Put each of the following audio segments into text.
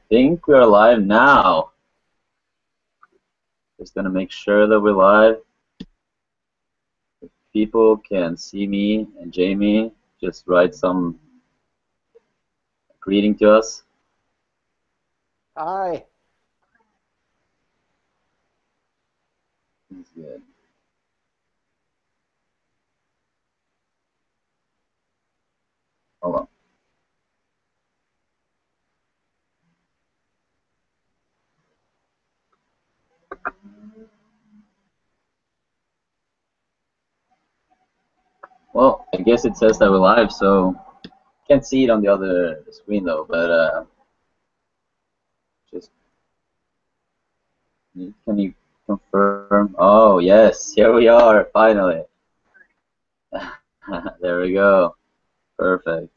think we're live now. Just gonna make sure that we're live. If people can see me and Jamie, just write some greeting to us. Hi. That's good. Hold on. Well, I guess it says that we're live, so can't see it on the other screen though. But just can you confirm? Oh yes, here we are finally. There we go. Perfect.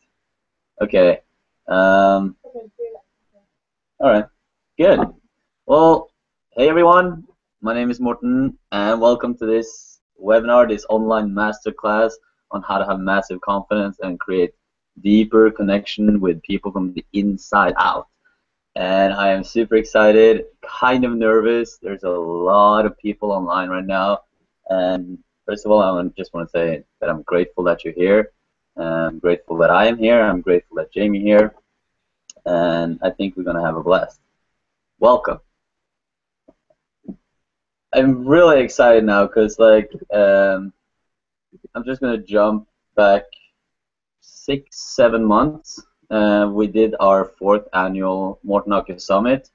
Okay. Um, all right. Good. Well, hey everyone. My name is Morten, and welcome to this webinar, this online masterclass on how to have massive confidence and create deeper connection with people from the inside out. And I am super excited, kind of nervous. There's a lot of people online right now. And first of all, just want to say that I'm grateful that you're here. I'm grateful that I am here. I'm grateful that Jamie here. And I think we're going to have a blast. Welcome. I'm really excited now because, I'm just going to jump back 6-7 months. We did our 4th annual Morten Hake Summit,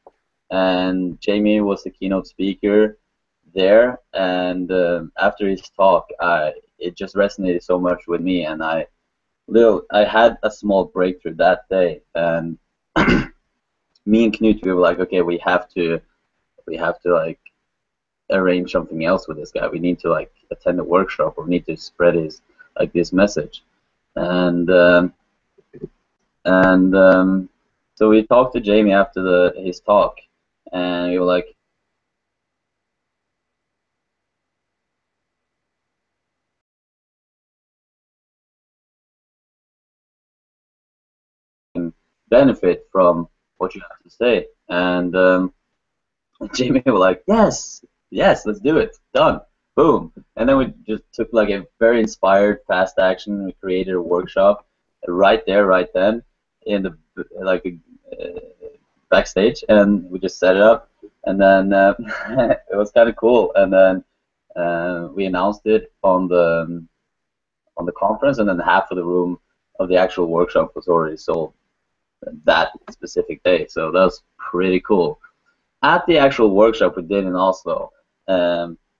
and Jamie was the keynote speaker there. And after his talk, it just resonated so much with me, and I had a small breakthrough that day. And me and Knut, we were like, okay, we have to like arrange something else with this guy. We need to like attend a workshop, or we need to spread his this message. And so we talked to Jamie after his talk, and we were like, benefit from what you have to say. And Jamie was like, yes, let's do it, done, boom. And then we just took like a very inspired fast action. We created a workshop right there, right then, in the backstage, and we just set it up. And then it was kind of cool. And then we announced it on the conference, and then half of the room of the actual workshop was already sold that specific day. So that was pretty cool. At the actual workshop we did in Oslo,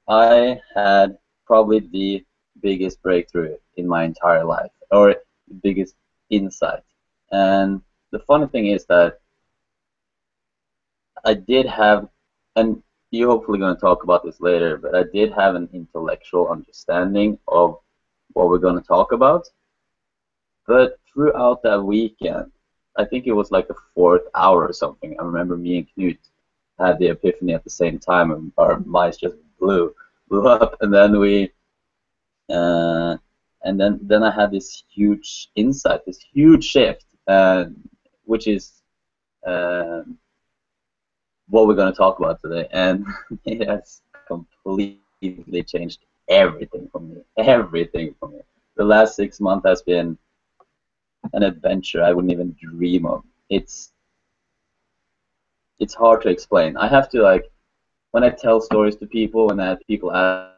I had probably the biggest breakthrough in my entire life, or the biggest insight. And the funny thing is that I did have, and you're hopefully going to talk about this later, but I did have an intellectual understanding of what we're going to talk about. But throughout that weekend, I think it was like the 4th hour or something, I remember me and Knut had the epiphany at the same time, and our minds just blew up. And then then I had this huge insight, this huge shift, which is what we're going to talk about today. And it has completely changed everything for me. Everything for me. The last 6 months has been an adventure I wouldn't even dream of. It's hard to explain. I have to when I tell stories to people, and people ask,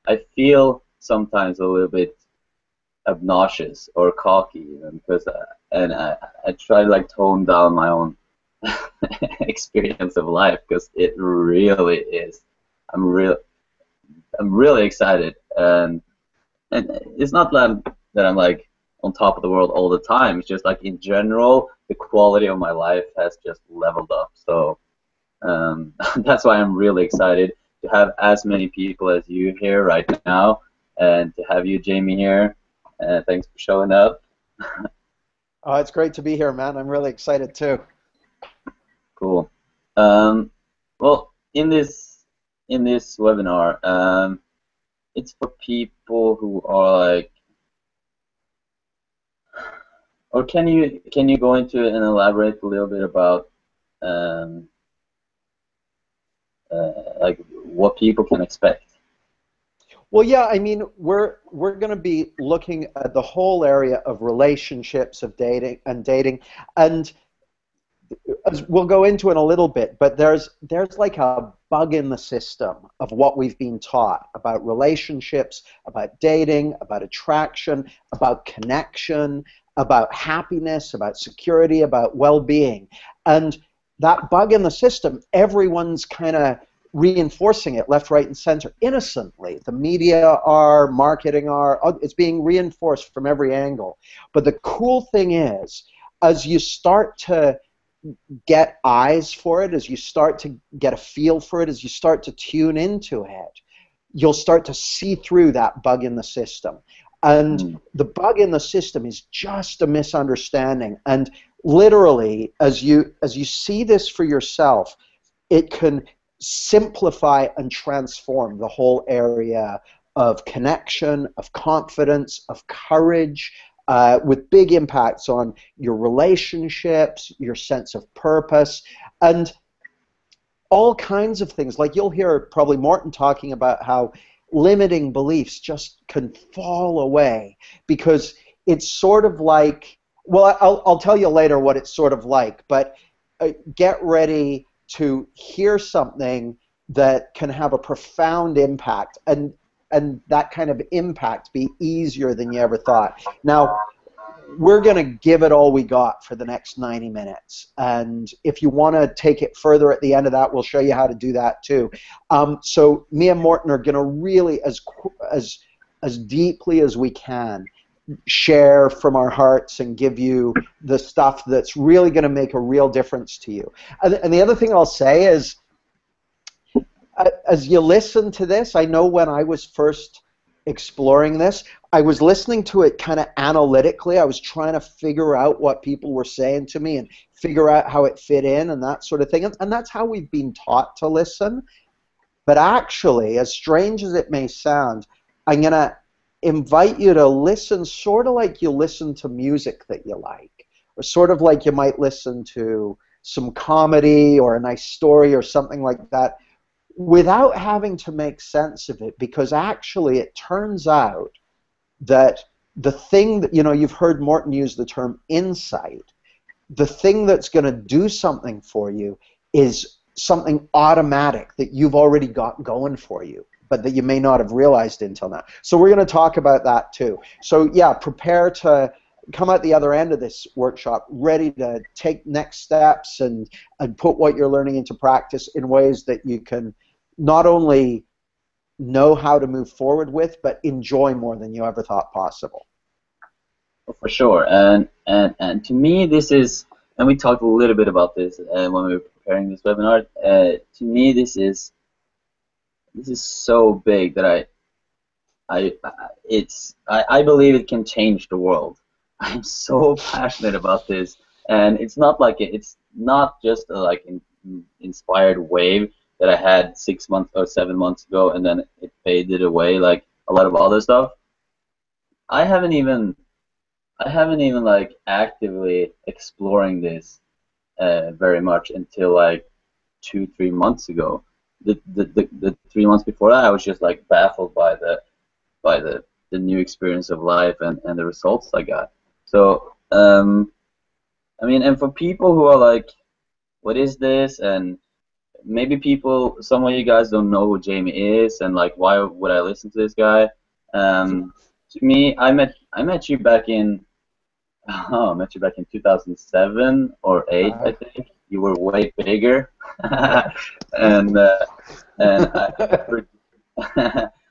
I feel sometimes a little bit obnoxious or cocky, even, because I try to tone down my own experience of life, because it really is. I'm really excited, and it's not that I'm on top of the world all the time. It's just in general, the quality of my life has just leveled up. So that's why I'm really excited to have as many people as you here right now, and to have you, Jamie, here. Thanks for showing up. Oh, it's great to be here, man. I'm really excited too. Cool. Well, in this webinar, it's for people who are or can you go into and elaborate a little bit about um, like what people can expect? Well, yeah, I mean, we're going to be looking at the whole area of relationships, of dating, and as we'll go into in a little bit, but there's like a bug in the system of what we've been taught about relationships, about dating, about attraction, about connection, about happiness, about security, about well-being. And that bug in the system, everyone's kind of reinforcing it left, right, and center innocently. The media are, marketing are, it's being reinforced from every angle. But the cool thing is, as you start to get eyes for it, as you start to get a feel for it, as you start to tune into it, you'll start to see through that bug in the system. And Mm. the bug in the system is just a misunderstanding. And literally, as you see this for yourself, it can simplify and transform the whole area of connection, of confidence, of courage, with big impacts on your relationships, your sense of purpose, and all kinds of things. Like you'll hear probably Morten talking about how limiting beliefs just can fall away because it's sort of like, well, I'll tell you later what it's sort of like, but get ready to hear something that can have a profound impact, and that kind of impact be easier than you ever thought. Now, we're going to give it all we got for the next 90 minutes. And if you want to take it further at the end of that, we'll show you how to do that too. So me and Morten are going to really, as deeply as we can, share from our hearts and give you the stuff that's really going to make a real difference to you. And the other thing I'll say is, as you listen to this, I know when I was first exploring this, I was listening to it kind of analytically. I was trying to figure out what people were saying to me and figure out how it fit in and that sort of thing. And that's how we've been taught to listen. But actually, as strange as it may sound, I'm going to invite you to listen sort of like you listen to music that you like, or sort of like you might listen to some comedy or a nice story or something like that, without having to make sense of it, because actually it turns out that the thing that, you've heard Morten use the term insight, the thing that's going to do something for you is something automatic that you've already got going for you, but that you may not have realized until now. So we're going to talk about that too. So yeah, prepare to come out the other end of this workshop ready to take next steps and put what you're learning into practice in ways that you can not only know how to move forward with, but enjoy more than you ever thought possible. For sure, and to me this is, and we talked a little bit about this when we were preparing this webinar. To me, this is so big that I believe it can change the world. I'm so passionate about this, and it's not like it's not just a inspired wave that I had 6 months or 7 months ago, and then it faded away like a lot of other stuff. I haven't even like actively exploring this very much until like 2-3 months ago. The 3 months before that, I was just like baffled by the new experience of life and the results I got. So I mean, and for people who are like, what is this? And maybe some of you guys don't know who Jamie is, and like, why would I listen to this guy? To me, I met you back in I met you back in 2007 or 8, I think. You were way bigger, and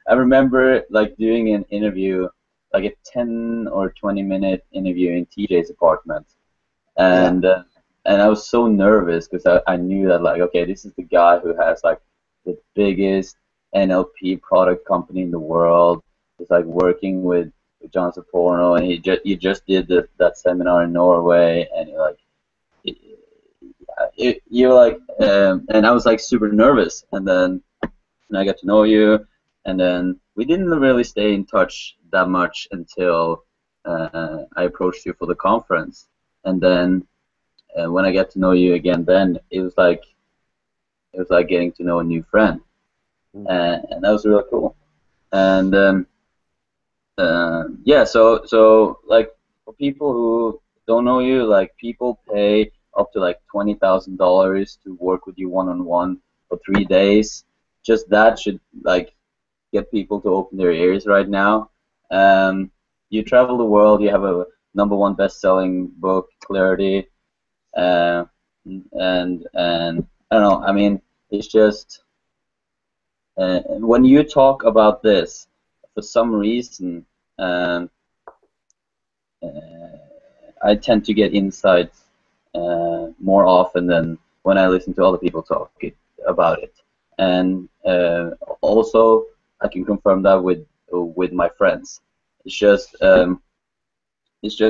I remember like doing an interview, like a 10 or 20-minute interview in TJ's apartment, Yeah. and I was so nervous because I knew that like, okay, this is the guy who has like the biggest NLP product company in the world. He's like working with John Saporno, and you just did that seminar in Norway, and you're like, and I was like super nervous, and then I got to know you, and then we didn't really stay in touch that much until I approached you for the conference, and then when I get to know you again, then it was like getting to know a new friend, and that was really cool. And yeah, so like for people who don't know you, like people pay up to like $20,000 to work with you one on one for 3 days. Just that should like get people to open their ears right now. You travel the world. You have a #1 best-selling book, Clarity, uh, and I don't know. I mean, it's just when you talk about this, for some reason, um, uh, I tend to get insights more often than when I listen to other people talk about it. And also, I can confirm that with my friends. It's just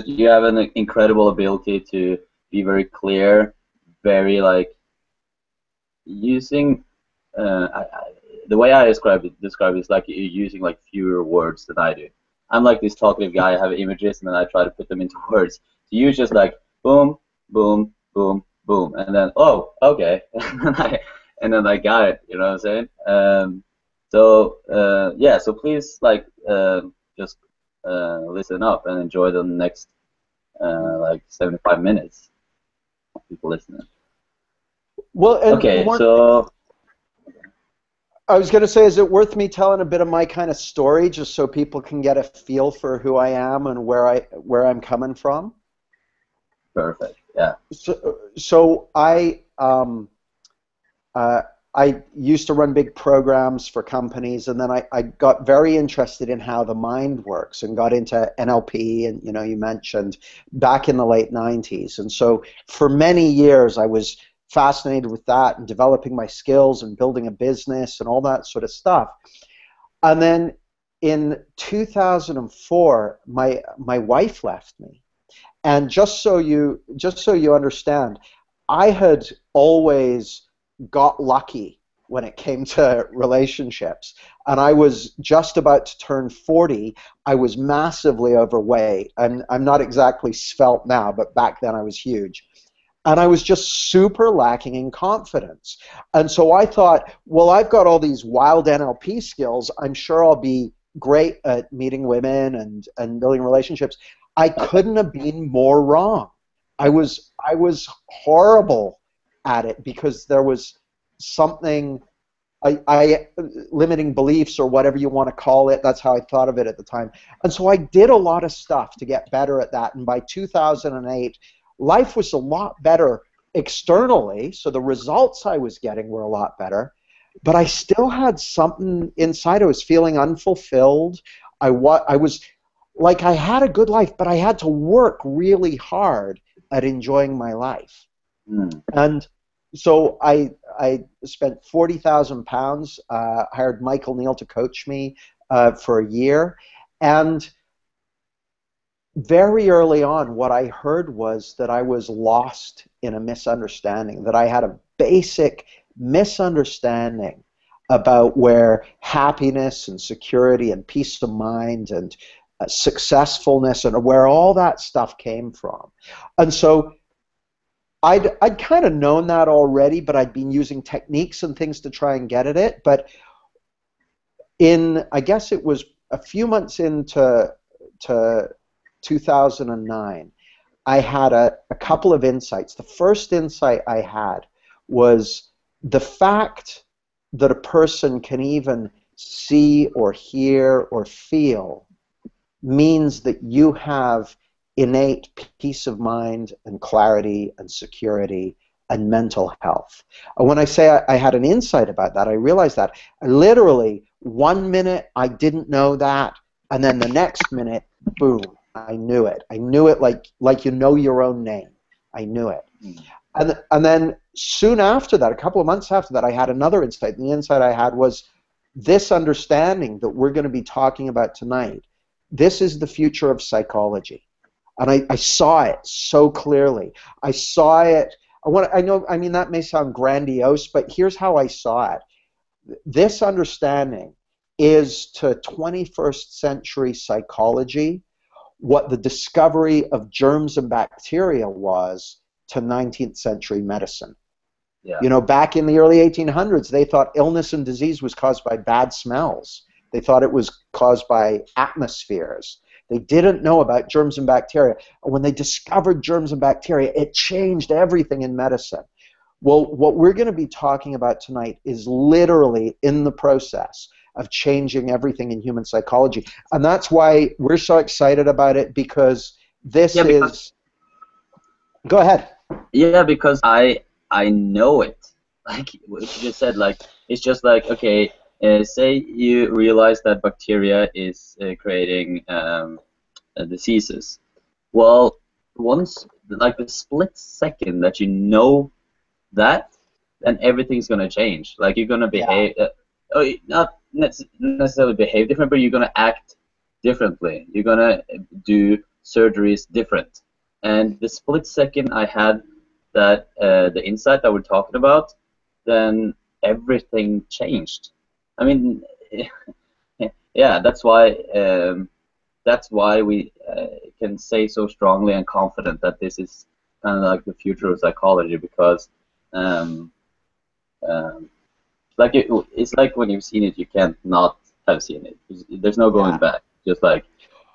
you have an incredible ability to be very clear, very like using. The way I describe it is like you're using like fewer words than I do. I'm like this talkative guy. I have images and then I try to put them into words. So you just like boom, boom, boom, boom, and then oh, okay, and then I got it. You know what I'm saying? Yeah. So please like just listen up and enjoy the next like 75 minutes of people listening. Well, and Okay, Mark, so I was going to say, is it worth me telling a bit of my kind of story just so people can get a feel for who I am and where I'm coming from? perfect. Yeah. So I used to run big programs for companies, and then I got very interested in how the mind works and got into NLP, and you mentioned back in the late 90s. And so for many years I was fascinated with that and developing my skills and building a business and all that sort of stuff. And then in 2004, my wife left me. And just so you understand, I had always got lucky when it came to relationships. And I was just about to turn 40. I was massively overweight. I'm not exactly svelte now, but back then I was huge. And I was just super lacking in confidence. And so I thought, well, I've got all these wild NLP skills. I'm sure I'll be great at meeting women and building relationships. I couldn't have been more wrong. I was horrible at it because there was something I limiting beliefs or whatever you want to call it. That's how I thought of it at the time. And so I did a lot of stuff to get better at that. And by 2008, life was a lot better externally. So the results I was getting were a lot better. But I still had something inside. I was feeling unfulfilled. I was like I had a good life, but I had to work really hard at enjoying my life. Mm. And so I spent £40,000, hired Michael Neal to coach me for a year, and very early on what I heard was that I was lost in a misunderstanding, that I had a basic misunderstanding about where happiness and security and peace of mind and successfulness and where all that stuff came from. And so I'd kind of known that already, but I'd been using techniques and things to try and get at it. But I guess it was a few months into 2009, I had a couple of insights. The first insight I had was the fact that a person can even see or hear or feel means that you have innate peace of mind and clarity and security and mental health. And when I say I had an insight about that, I realized that literally 1 minute I didn't know that, and then the next minute, boom, I knew it. I knew it like you know your own name. I knew it. And then soon after that, a couple of months after that, I had another insight. And the insight I had was this understanding that we're going to be talking about tonight. This is the future of psychology. And I saw it so clearly. I saw it. I mean, that may sound grandiose, but here's how I saw it. This understanding is to 21st century psychology what the discovery of germs and bacteria was to 19th century medicine. Yeah. You know, back in the early 1800s, they thought illness and disease was caused by bad smells. They thought it was caused by atmospheres. They didn't know about germs and bacteria. And when they discovered germs and bacteria, it changed everything in medicine. Well, what we're going to be talking about tonight is literally in the process of changing everything in human psychology. And that's why we're so excited about it, because this is... Go ahead. Yeah, because I know it. Like what you just said, like it's just like, okay, say you realize that bacteria is creating diseases. Well, once, like the split second that you know that, then everything's gonna change. Like you're gonna behave, not necessarily behave different, but you're gonna act differently. You're gonna do surgeries different. And the split second I had that the insight that we're talking about, then everything changed. I mean, yeah, that's why we can say so strongly and confident that this is kind of like the future of psychology, because like it's like when you've seen it, you can't not have seen it. There's no going back. Just like,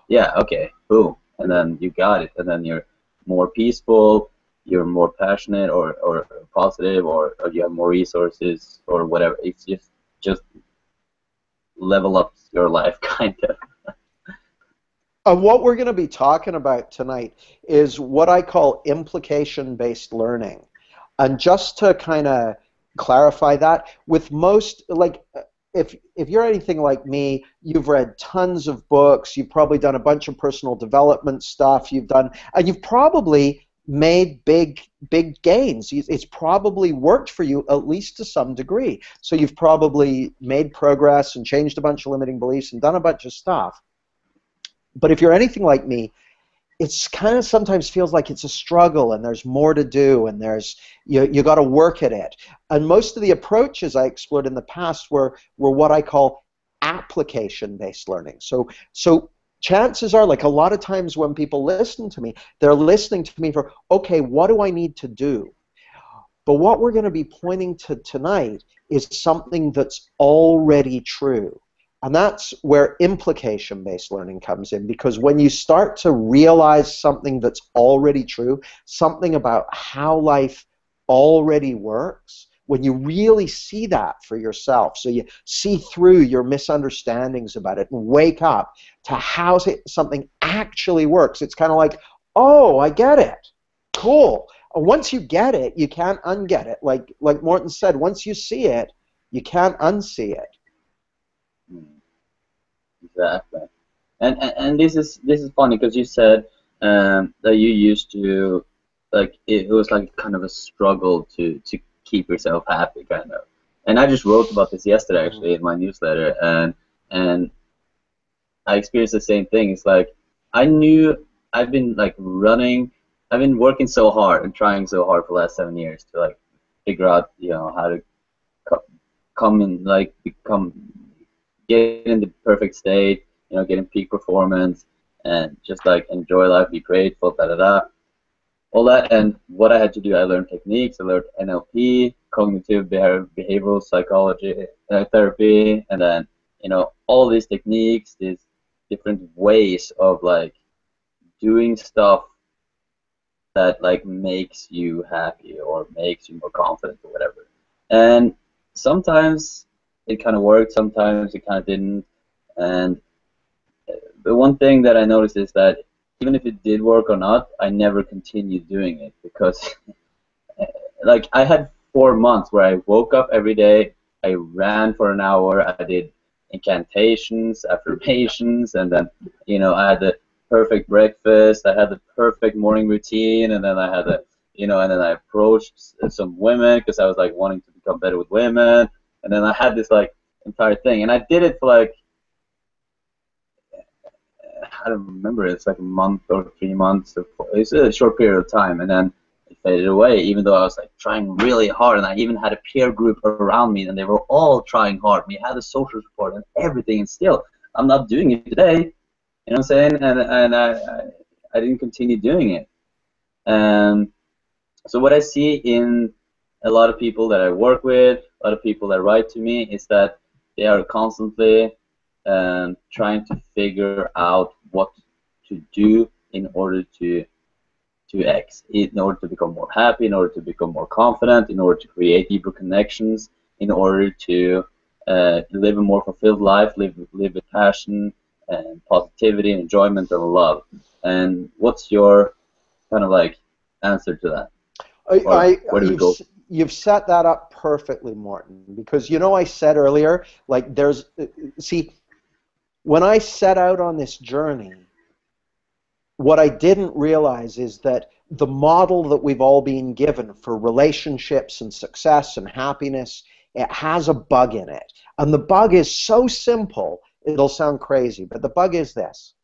yeah, okay, boom, and then you got it, and then you're more peaceful, you're more passionate or positive, or you have more resources or whatever. It's just level up your life, kind of. What we're going to be talking about tonight is what I call implication-based learning. And just to kind of clarify that, with most, like, if you're anything like me, you've read tons of books, you've probably done a bunch of personal development stuff, and you've probably made big gains. It's probably worked for you, at least to some degree. So you've probably made progress and changed a bunch of limiting beliefs and done a bunch of stuff. But if you're anything like me, it's kind of sometimes feels like it's a struggle, and there's more to do, and there's you got to work at it. And most of the approaches I explored in the past were what I call application-based learning. So chances are, like a lot of times when people listen to me, they're listening to me for, okay, what do I need to do? But what we're going to be pointing to tonight is something that's already true. And that's where implication-based learning comes in, because when you start to realize something that's already true, something about how life already works, when you really see that for yourself, so you see through your misunderstandings about it and wake up to how something actually works, it's kind of like, oh, I get it. Cool. And once you get it, you can't unget it. Like Morten said, once you see it, you can't unsee it. Exactly, and this is funny, because you said that you used to, like, it was like kind of a struggle to keep yourself happy, kind of. And I just wrote about this yesterday, actually, in my newsletter, and I experienced the same thing. It's like I knew I've been like I've been working so hard and trying so hard for the last 7 years to like figure out, how to get in the perfect state, get in peak performance, and just like enjoy life, be grateful, all that. And what I had to do, I learned techniques, I learned NLP, cognitive behavioral psychology therapy, and then all these techniques, these different ways of like doing stuff that like makes you happy or makes you more confident or whatever. And sometimes it kind of worked, sometimes it kind of didn't. And the one thing that I noticed is that even if it did work or not, I never continued doing it, because like I had 4 months where I woke up every day, I ran for an hour, I did incantations, affirmations, and then I had the perfect breakfast, I had the perfect morning routine, and then I had and then I approached some women because I was like wanting to become better with women. And then I had this like entire thing, and I did it for like, I don't remember, it's like a month or 3 months. It's a short period of time, and then it faded away, even though I was like trying really hard, and I even had a peer group around me, and they were all trying hard. We had a social support and everything, and still I'm not doing it today. You know what I'm saying? And I didn't continue doing it. Um, so what I see in a lot of people that I work with, a lot of people that write to me, is that they are constantly trying to figure out what to do in order to X, in order to become more happy, in order to become more confident, in order to create deeper connections, in order to live a more fulfilled life, live with passion and positivity and enjoyment and love. And what's your kind of like answer to that? Or where do we You've go? you've set that up perfectly, Morton, because you know I said earlier, like there's, see, when I set out on this journey, what I didn't realize is that the model that we've all been given for relationships and success and happiness, it has a bug in it. And the bug is so simple, it'll sound crazy, but the bug is this.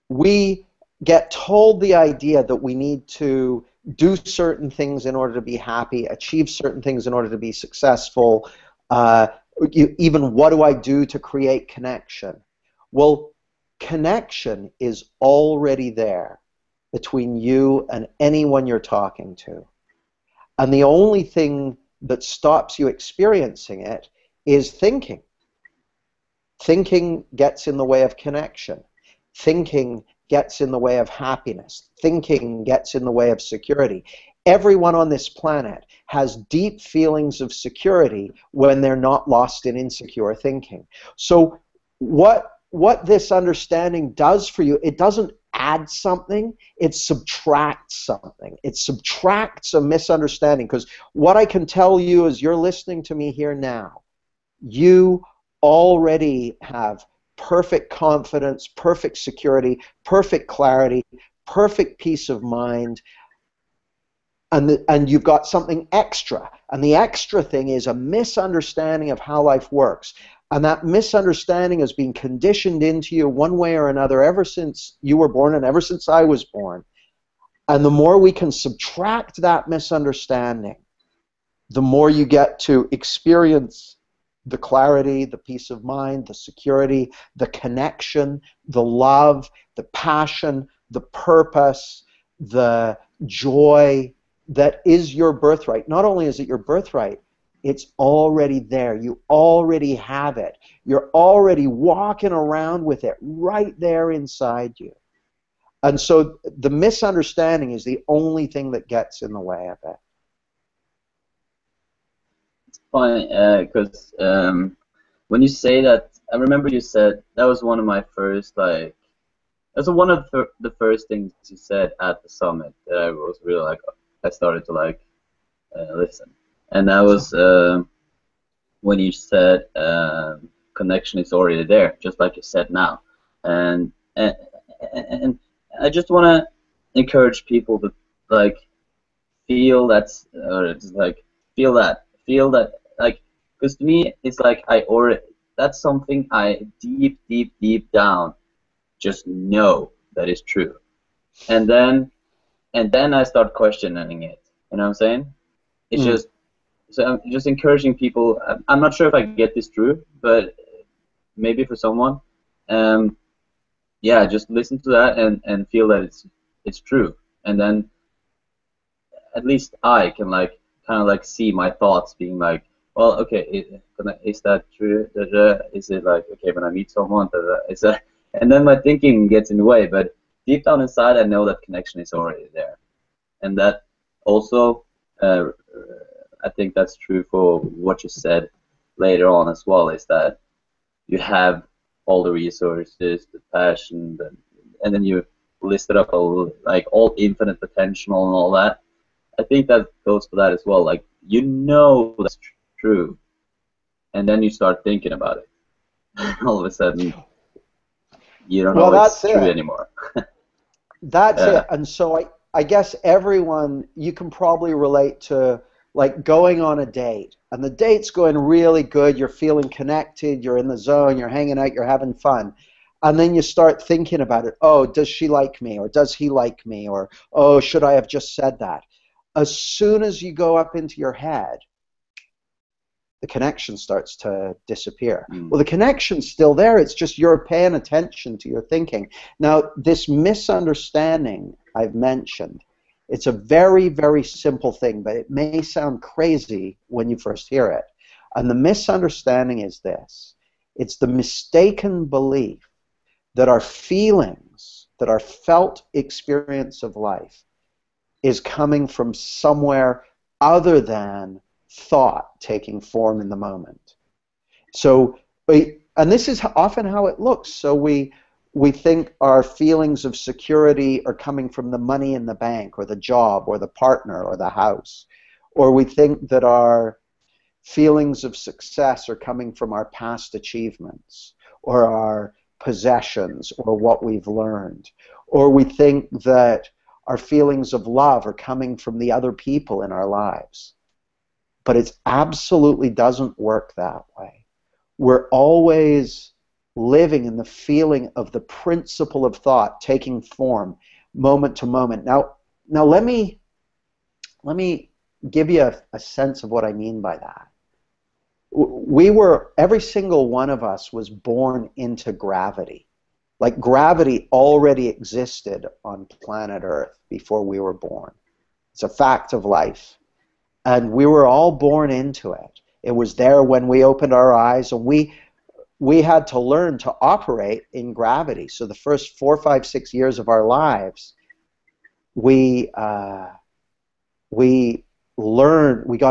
We get told the idea that we need to do certain things in order to be happy, achieve certain things in order to be successful, uh, even what do I do to create connection? Well, connection is already there between you and anyone you're talking to. And the only thing that stops you experiencing it is thinking. Thinking gets in the way of connection. Thinking gets in the way of happiness. Thinking gets in the way of security. Everyone on this planet has deep feelings of security when they're not lost in insecure thinking. So what this understanding does for you, it doesn't add something, it subtracts something. It subtracts a misunderstanding, because what I can tell you as you're listening to me here now, you already have perfect confidence, perfect security, perfect clarity, perfect peace of mind, and you've got something extra. And the extra thing is a misunderstanding of how life works. And that misunderstanding has been conditioned into you one way or another ever since you were born and ever since I was born. And the more we can subtract that misunderstanding, the more you get to experience the clarity, the peace of mind, the security, the connection, the love, the passion, the purpose, the joy that is your birthright. Not only is it your birthright, it's already there. You already have it. You're already walking around with it right there inside you. And so the misunderstanding is the only thing that gets in the way of it. Funny, because when you say that, I remember you said that was one of my first like. That's one of the first things you said at the summit that I was really like. I started to like listen, and that was when you said connection is already there, just like you said now, and I just want to encourage people to like feel that's or just like feel that like, because to me it's like I already, that's something I deep down just know that is true, and then I start questioning it. You know what I'm saying? It's just, so I'm just encouraging people. I'm not sure if I get this true, but maybe for someone, um, yeah, just listen to that and feel that it's true, and then at least I can like kind of like see my thoughts being like, well, okay, is that true? Is it like, okay, when I meet someone, is that, and then my thinking gets in the way, but deep down inside, I know that connection is already there, and that also, I think that's true for what you said later on as well, is that you have all the resources, the passion, and then you listed up like all infinite potential and all that. I think that goes for that as well. Like, you know that's true, and then you start thinking about it. All of a sudden, you don't Well, know it's that's true it. anymore. That's Yeah. it. And so I guess everyone, you can probably relate to like going on a date. And the date's going really good. You're feeling connected. You're in the zone. You're hanging out. You're having fun. And then you start thinking about it. Oh, does she like me? Or does he like me? Or, oh, should I have just said that? As soon as you go up into your head, the connection starts to disappear. Mm. Well, the connection's still there. It's just you're paying attention to your thinking. Now, this misunderstanding I've mentioned, it's a very, very simple thing, but it may sound crazy when you first hear it. And the misunderstanding is this. It's the mistaken belief that our feelings, that our felt experience of life is coming from somewhere other than thought taking form in the moment. So, and this is often how it looks. So we think our feelings of security are coming from the money in the bank or the job or the partner or the house. Or we think that our feelings of success are coming from our past achievements or our possessions or what we've learned. Or we think that our feelings of love are coming from the other people in our lives. But it absolutely doesn't work that way. We're always living in the feeling of the principle of thought taking form moment to moment. Now let me give you a sense of what I mean by that. Every single one of us was born into gravity. Like gravity already existed on planet Earth before we were born. It's a fact of life. And we were all born into it. It was there when we opened our eyes, and we had to learn to operate in gravity. So the first 4, 5, 6 years of our lives, we got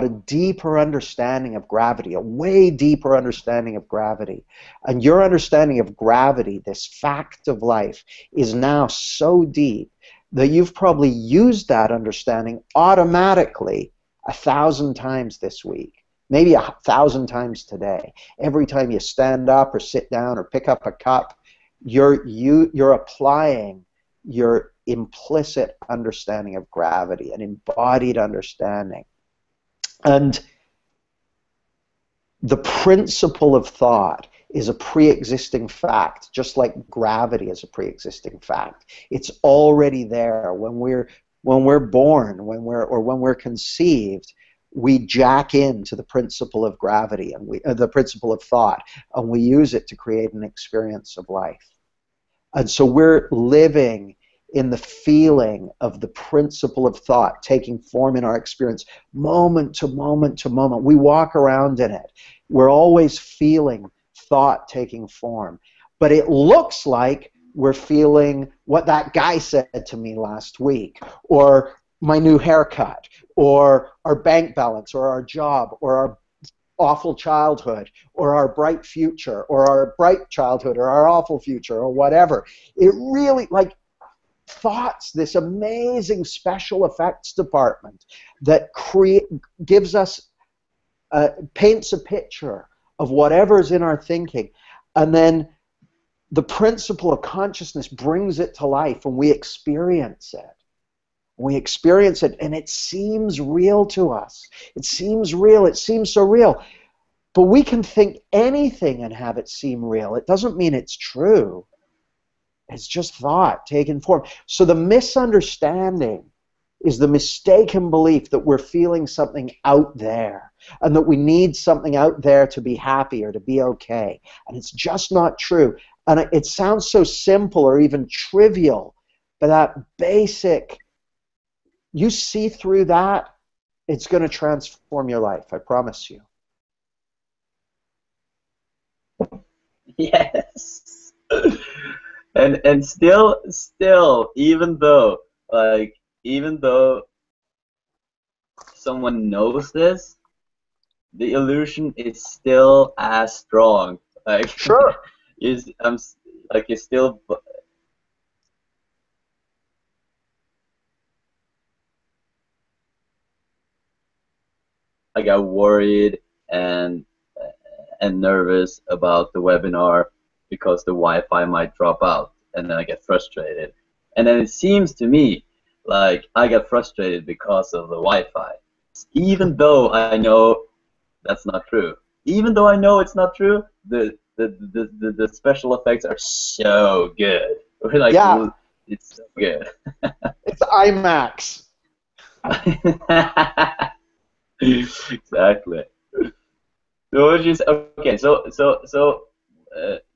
a deeper understanding of gravity, a way deeper understanding of gravity. And your understanding of gravity, this fact of life, is now so deep that you've probably used that understanding automatically 1,000 times this week, maybe 1,000 times today. Every time you stand up or sit down or pick up a cup, you're applying your implicit understanding of gravity, an embodied understanding. And the principle of thought is a pre-existing fact, just like gravity is a pre-existing fact. It's already there. When we're born, when we're conceived, we jack into the principle of gravity and the principle of thought, and we use it to create an experience of life. And so we're living in the feeling of the principle of thought taking form in our experience moment to moment to moment. We walk around in it. We're always feeling thought taking form. But it looks like we're feeling what that guy said to me last week, or my new haircut, or our bank balance, or our job, or our awful childhood, or our bright future, or our bright childhood, or our awful future, or whatever. It really, like, thoughts, this amazing special effects department that gives us, paints a picture of whatever's in our thinking, and then the principle of consciousness brings it to life, and we experience it. We experience it, and it seems real to us. It seems real. It seems so real. But we can think anything and have it seem real. It doesn't mean it's true. It's just thought taken form. So the misunderstanding is the mistaken belief that we're feeling something out there and that we need something out there to be happy or to be okay. And it's just not true. And it sounds so simple or even trivial, but that basic, you see through that, it's going to transform your life, I promise you. Yes. And still, even though someone knows this, the illusion is still as strong. Like, Sure. it's still. I got worried and nervous about the webinar because the Wi-Fi might drop out, and then I get frustrated. And then it seems to me like I get frustrated because of the Wi-Fi, even though I know that's not true. Even though I know it's not true, the special effects are so good. Like, yeah, it's so good. it's IMAX. Exactly. So okay,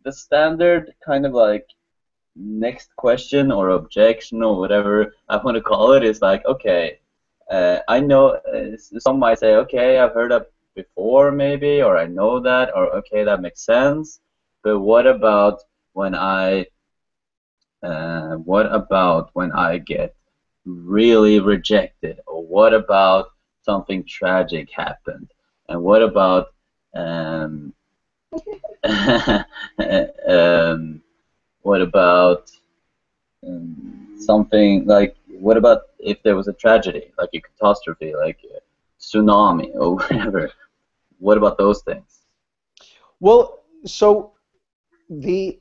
the standard kind of like next question or objection or whatever I want to call it is like, okay, I know some might say, okay, I've heard that before maybe, or I know that, or okay, that makes sense. But when I, what about when I get really rejected, or what about something tragic happened, and what about um, um, what about something like what about if there was a tragedy, like a catastrophe, like a tsunami or whatever? What about those things? Well, so the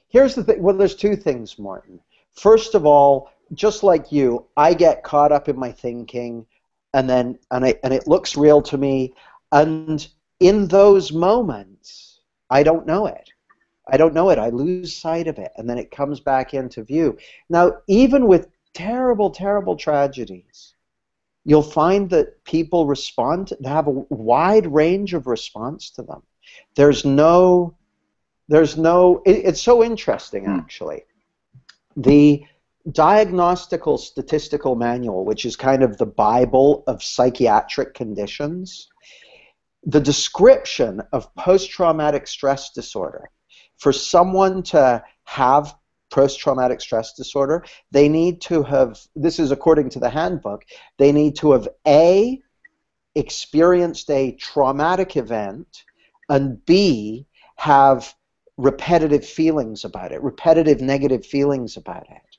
here's the thing. Well, there's two things, Martin. First of all, just like you, I get caught up in my thinking, and it looks real to me, and in those moments, I don't know it. I don't know it. I lose sight of it, and then it comes back into view. Now, even with terrible, terrible tragedies, you'll find that people respond, they have a wide range of response to them. There's no, it's so interesting, Hmm. actually. The Diagnostical Statistical Manual, which is kind of the Bible of psychiatric conditions, the description of post-traumatic stress disorder, for someone to have post-traumatic stress disorder, they need to have, this is according to the handbook, they need to have A, experienced a traumatic event, and B, have repetitive feelings about it, repetitive negative feelings about it.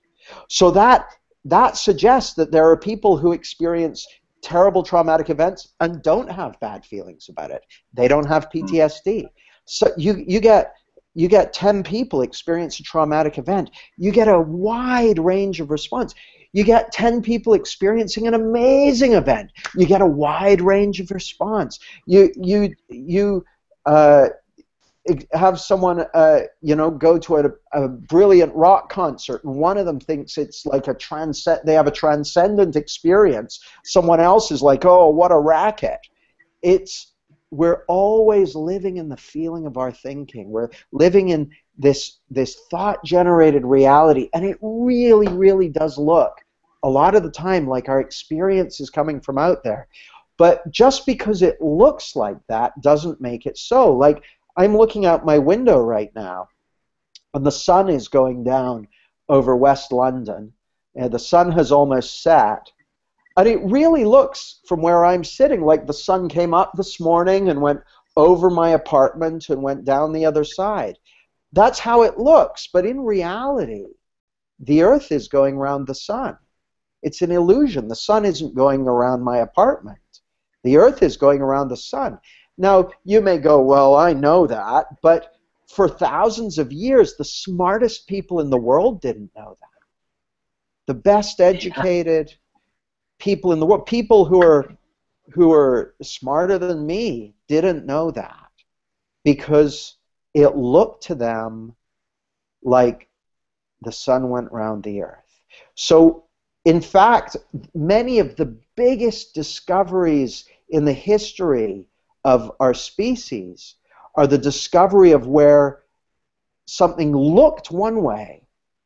So that suggests that there are people who experience terrible traumatic events and don't have bad feelings about it. They don't have Hmm. PTSD. So you get 10 people experience a traumatic event. You get a wide range of response. You get 10 people experiencing an amazing event. You get a wide range of response. You have someone go to a brilliant rock concert, and one of them thinks it's like they have a transcendent experience. Someone else is like, oh, what a racket. It's We're always living in the feeling of our thinking. We're living in this thought generated reality, and it really, really does look a lot of the time like our experience is coming from out there. But just because it looks like that doesn't make it so. Like, I'm looking out my window right now, and the sun is going down over West London, and the sun has almost set. And it really looks, from where I'm sitting, like the sun came up this morning and went over my apartment and went down the other side. That's how it looks. But in reality, the Earth is going around the sun. It's an illusion. The sun isn't going around my apartment. The Earth is going around the sun. Now, you may go, well, I know that, but for thousands of years, the smartest people in the world didn't know that. The best Yeah. educated people in the world, people who are smarter than me, didn't know that because it looked to them like the sun went round the Earth. So, in fact, many of the biggest discoveries in the history of our species are the discovery of where something looked one way,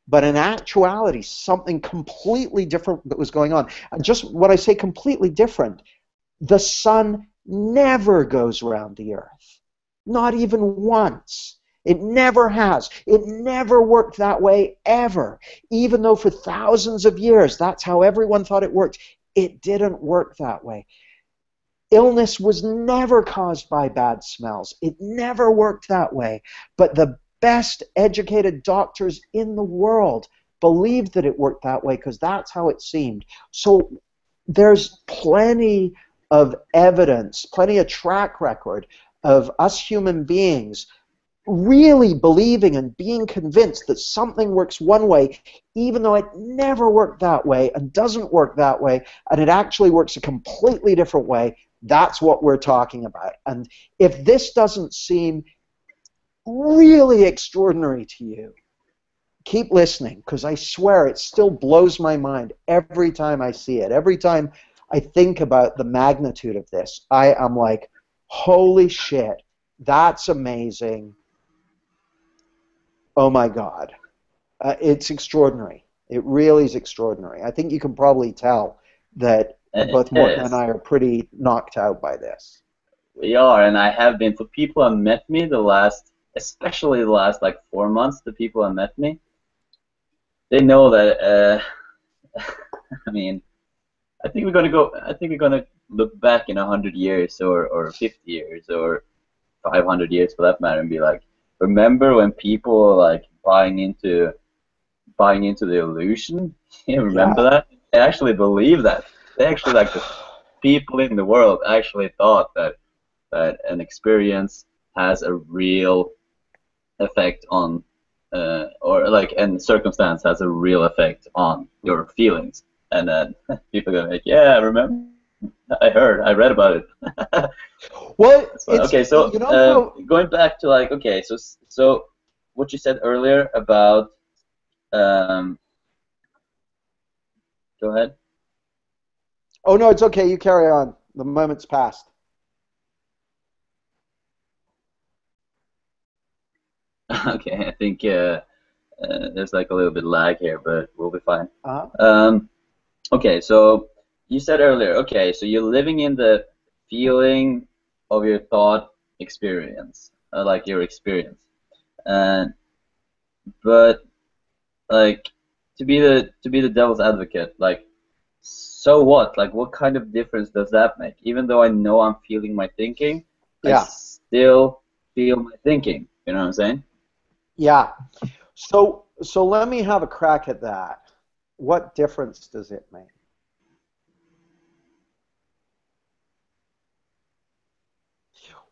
but in actuality, something completely different that was going on. And just when I say completely different, the sun never goes around the Earth, not even once. It never has. It never worked that way ever. Even though for thousands of years that's how everyone thought it worked, it didn't work that way. Illness was never caused by bad smells. It never worked that way. But the best educated doctors in the world believed that it worked that way because that's how it seemed. So there's plenty of evidence, plenty of track record of us human beings really believing and being convinced that something works one way, even though it never worked that way and doesn't work that way, and it actually works a completely different way. That's what we're talking about. And if this doesn't seem really extraordinary to you, keep listening, because I swear it still blows my mind every time I see it. Every time I think about the magnitude of this, I am like, Holy shit, that's amazing. Oh my God. It's extraordinary. It really is extraordinary. I think you can probably tell that It both Morten and is. I are pretty knocked out by this. We are, and I have been. For people who met me the last, especially the last like 4 months, the people who met me, they know that. I mean, I think we're gonna go. I think we're gonna look back in 100 years, or 50 years, or 500 years for that matter, and be like, remember when people were like buying into the illusion? You remember Yeah. that? They actually believe that. They actually like the people in the world actually thought that an experience has a real effect on, or like, and circumstance has a real effect on your feelings. And then people are like, yeah, I remember, I read about it. Well, That's fine. it's, Okay, so you know how, going back to like, okay, so what you said earlier about, um, go ahead. oh no, it's okay, you carry on. The moment's passed. Okay, I think there's like a little bit lag here, but we'll be fine. Uh-huh. Um, okay, so you said earlier, okay, so you're living in the feeling of your thought experience, like your experience, and but like to be the devil's advocate, like, so what? Like, what kind of difference does that make? Even though I know I'm feeling my thinking, I Yeah, still feel my thinking. You know what I'm saying? yeah. So let me have a crack at that. What difference does it make?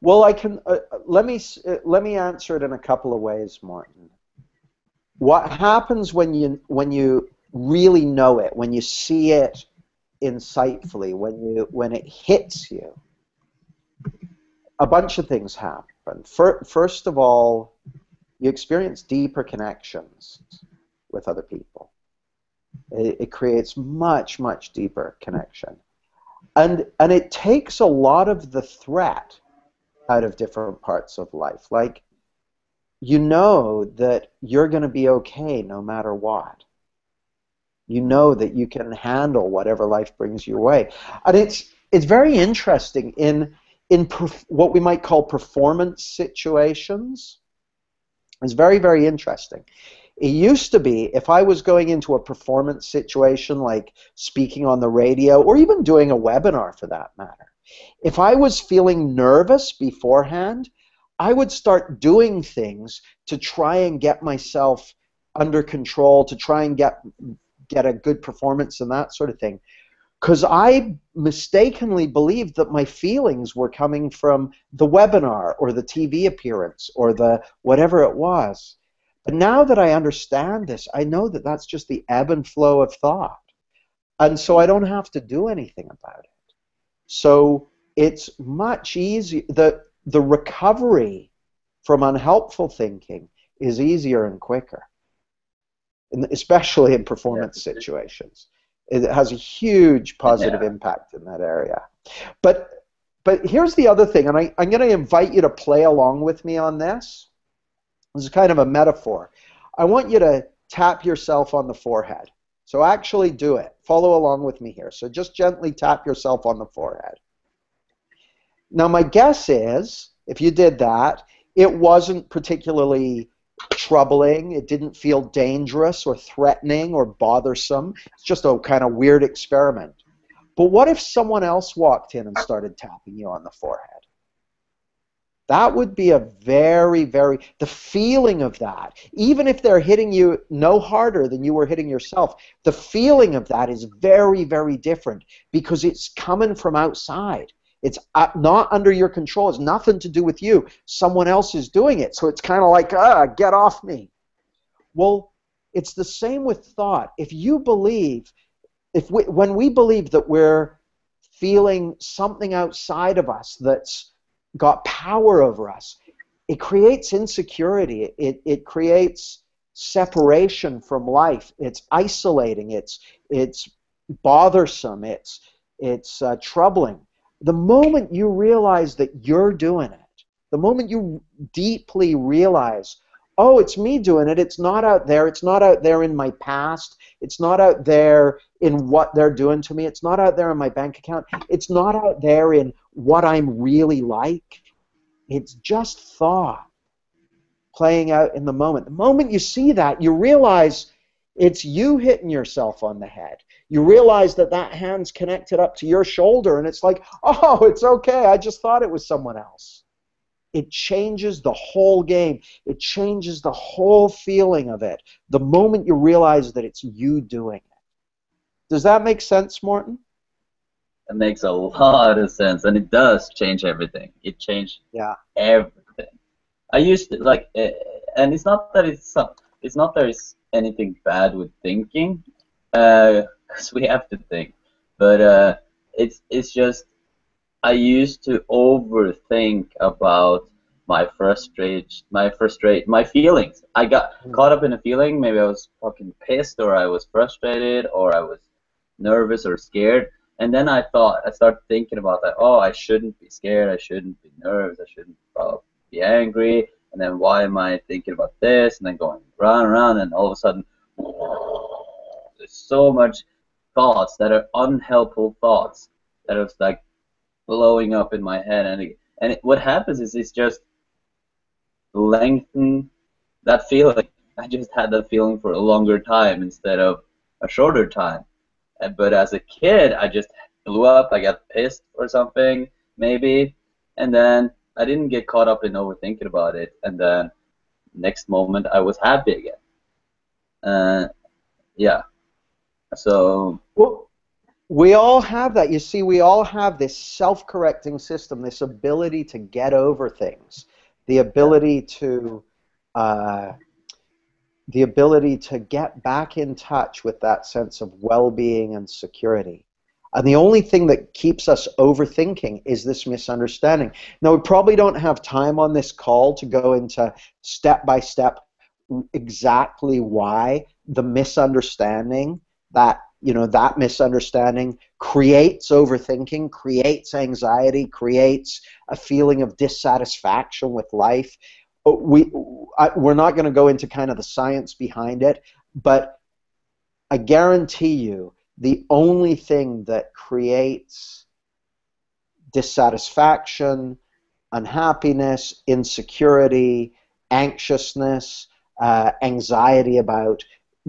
Well, I can let me answer it in a couple of ways, Martin. What happens when you really know it, when you see it insightfully, when it hits you, a bunch of things happen. First of all, you experience deeper connections with other people. It creates much deeper connection, and it takes a lot of the threat out of different parts of life. Like, you know that you're going to be okay no matter what. You know that you can handle whatever life brings your way, and it's very interesting in what we might call performance situations. It's very interesting. It used to be, if I was going into a performance situation like speaking on the radio or even doing a webinar for that matter, if I was feeling nervous beforehand, I would start doing things to try and get myself under control, to try and get a good performance and that sort of thing. Because I mistakenly believed that my feelings were coming from the webinar or the TV appearance or the whatever it was. But now that I understand this, I know that that's just the ebb and flow of thought. And so I don't have to do anything about it. So it's much easier. The recovery from unhelpful thinking is easier and quicker, especially in Yeah. performance situations. It has a huge positive Yeah. impact in that area. But here's the other thing, and I'm going to invite you to play along with me on this. This is kind of a metaphor. I want you to tap yourself on the forehead. So actually do it. Follow along with me here. So just gently tap yourself on the forehead. Now my guess is, if you did that, it wasn't particularly troubling. It didn't feel dangerous or threatening or bothersome. It's just a kind of weird experiment. But what if someone else walked in and started tapping you on the forehead? That would be a the feeling of that, even if they're hitting you no harder than you were hitting yourself, the feeling of that is very different because it's coming from outside. It's not under your control. It's nothing to do with you. Someone else is doing it. So it's kind of like, get off me. Well, it's the same with thought. If you believe, when we believe that we're feeling something outside of us that's got power over us, it creates insecurity. It creates separation from life. It's isolating. It's bothersome. It's troubling. The moment you realize that you're doing it, the moment you deeply realize, oh, it's me doing it, it's not out there in my past, it's not out there in what they're doing to me, it's not out there in my bank account, it's not out there in what I'm really like, it's just thought playing out in the moment. The moment you see that, you realize it's you hitting yourself on the head. You realize that that hand's connected up to your shoulder, and it's like, oh, it's okay, I just thought it was someone else. It changes the whole game. It changes the whole feeling of it the moment you realize that it's you doing it. Does that make sense, Morten? It makes a lot of sense, and it does change everything. It changed Yeah. everything. I used to like, and it's not there's anything bad with thinking, because we have to think, but it's just I used to overthink about my feelings. I got caught up in a feeling. Maybe I was fucking pissed, or I was frustrated, or I was nervous or scared. And then I started thinking about that. Oh, I shouldn't be scared. I shouldn't be nervous. I shouldn't be angry. And then why am I thinking about this? And then going round and round, and all of a sudden, there's so much thoughts that are unhelpful thoughts that are like blowing up in my head, and what happens is it's just lengthen that feeling. I just had that feeling for a longer time instead of a shorter time. But as a kid, I just blew up. I got pissed or something, maybe, and then I didn't get caught up in overthinking about it. And then next moment, I was happy again. Yeah. So. Well, we all have that. You see, we all have this self-correcting system, this ability to get over things, the ability to get back in touch with that sense of well-being and security. And the only thing that keeps us overthinking is this misunderstanding. Now, we probably don't have time on this call to go into step by step exactly why the misunderstanding that misunderstanding creates overthinking, creates anxiety, creates a feeling of dissatisfaction with life. We're not going to go into kind of the science behind it, but I guarantee you the only thing that creates dissatisfaction, unhappiness, insecurity, anxiousness, anxiety about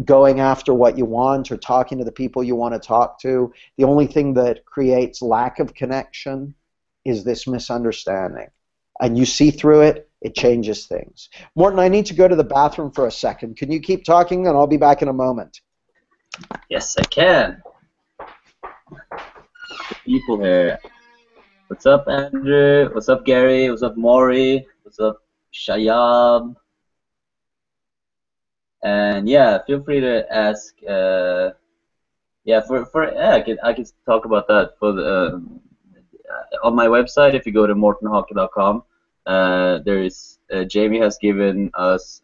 going after what you want or talking to the people you want to talk to, the only thing that creates lack of connection is this misunderstanding. And you see through it, it changes things. Morten, I need to go to the bathroom for a second. Can you keep talking, and I'll be back in a moment? Yes, I can. The people here. What's up, Andrew? What's up, Gary? What's up, Maury? What's up, Shayab? And yeah, feel free to ask. Yeah, I could talk about that for the on my website. If you go to mortenhake.com, there is Jamie has given us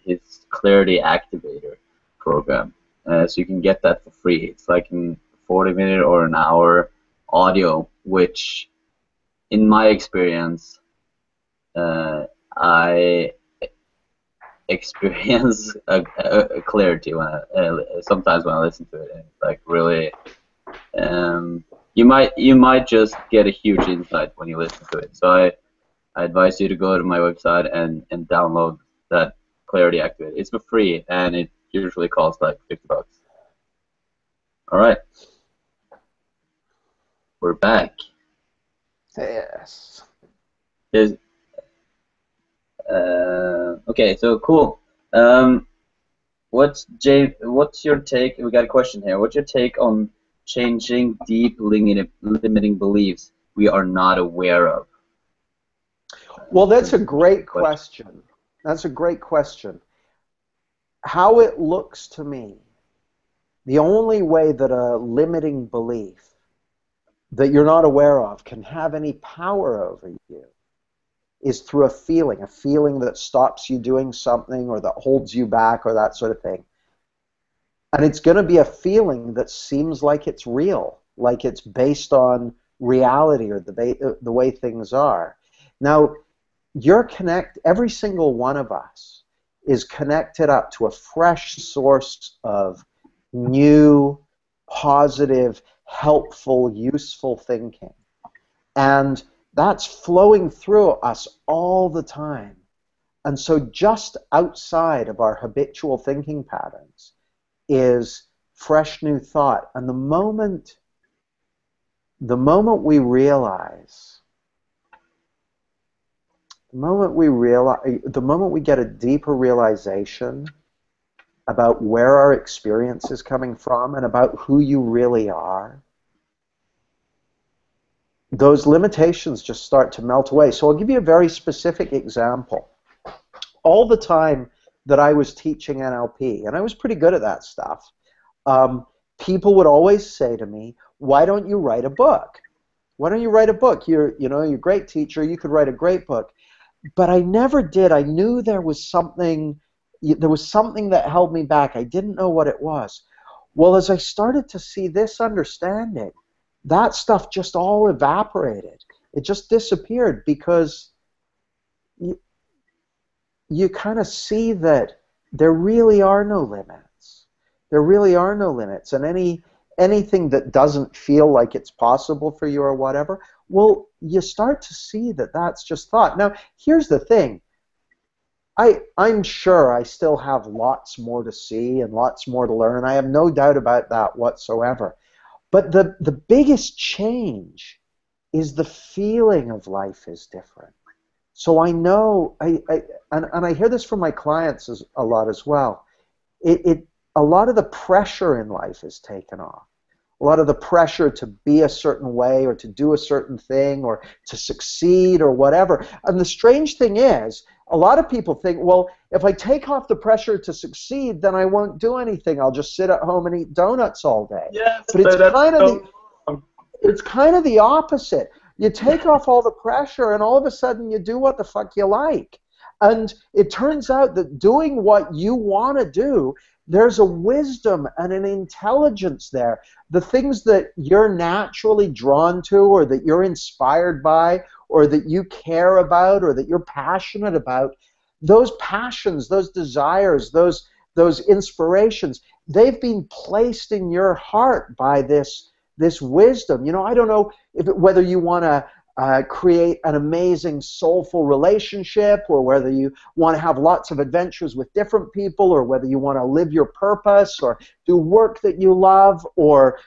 his Clarity Activator program, so you can get that for free. It's like a 40-minute or an hour audio, which, in my experience, I experience a clarity when sometimes when I listen to it. And it's like really, you might just get a huge insight when you listen to it. So I advise you to go to my website and download that Clarity Activator. It's for free, and it usually costs like $50. All right, we're back. Yes. Okay, so cool. What's your take? We got a question here. What's your take on changing deep limiting beliefs we are not aware of? Well, that's a great question. That's a great question. How it looks to me, the only way that a limiting belief that you're not aware of can have any power over you is through a feeling that stops you doing something or that holds you back or that sort of thing. And it's going to be a feeling that seems like it's real, like it's based on reality or the way things are. Now, every single one of us is connected up to a fresh source of new, positive, helpful, useful thinking. And that's flowing through us all the time. And so just outside of our habitual thinking patterns is fresh new thought. And the moment we get a deeper realization about where our experience is coming from and about who you really are, those limitations just start to melt away. So I'll give you a very specific example. All the time that I was teaching NLP, and I was pretty good at that stuff, people would always say to me, "Why don't you write a book? Why don't you write a book? You're a great teacher. You could write a great book." But I never did. I knew there was something that held me back. I didn't know what it was. Well, as I started to see this understanding, that stuff just all evaporated. It just disappeared because you kind of see that there really are no limits. There really are no limits. And anything that doesn't feel like it's possible for you or whatever, well, you start to see that that's just thought. Now, here's the thing. I'm sure I still have lots more to see and lots more to learn. I have no doubt about that whatsoever. But the biggest change is the feeling of life is different. So I know, and I hear this from my clients a lot as well. A lot of the pressure in life is taken off. A lot of the pressure to be a certain way or to do a certain thing or to succeed or whatever. And the strange thing is, a lot of people think, well, if I take off the pressure to succeed, then I won't do anything. I'll just sit at home and eat donuts all day. Yes, But wrong. it's kind of the opposite. You take off all the pressure and all of a sudden you do what the fuck you like. And it turns out that doing what you want to do, there's a wisdom and an intelligence there. The things that you're naturally drawn to or that you're inspired by or that you care about or that you're passionate about, those passions, those desires, those inspirations, they've been placed in your heart by this wisdom. I don't know whether you want to create an amazing soulful relationship or whether you want to have lots of adventures with different people or whether you want to live your purpose or do work that you love or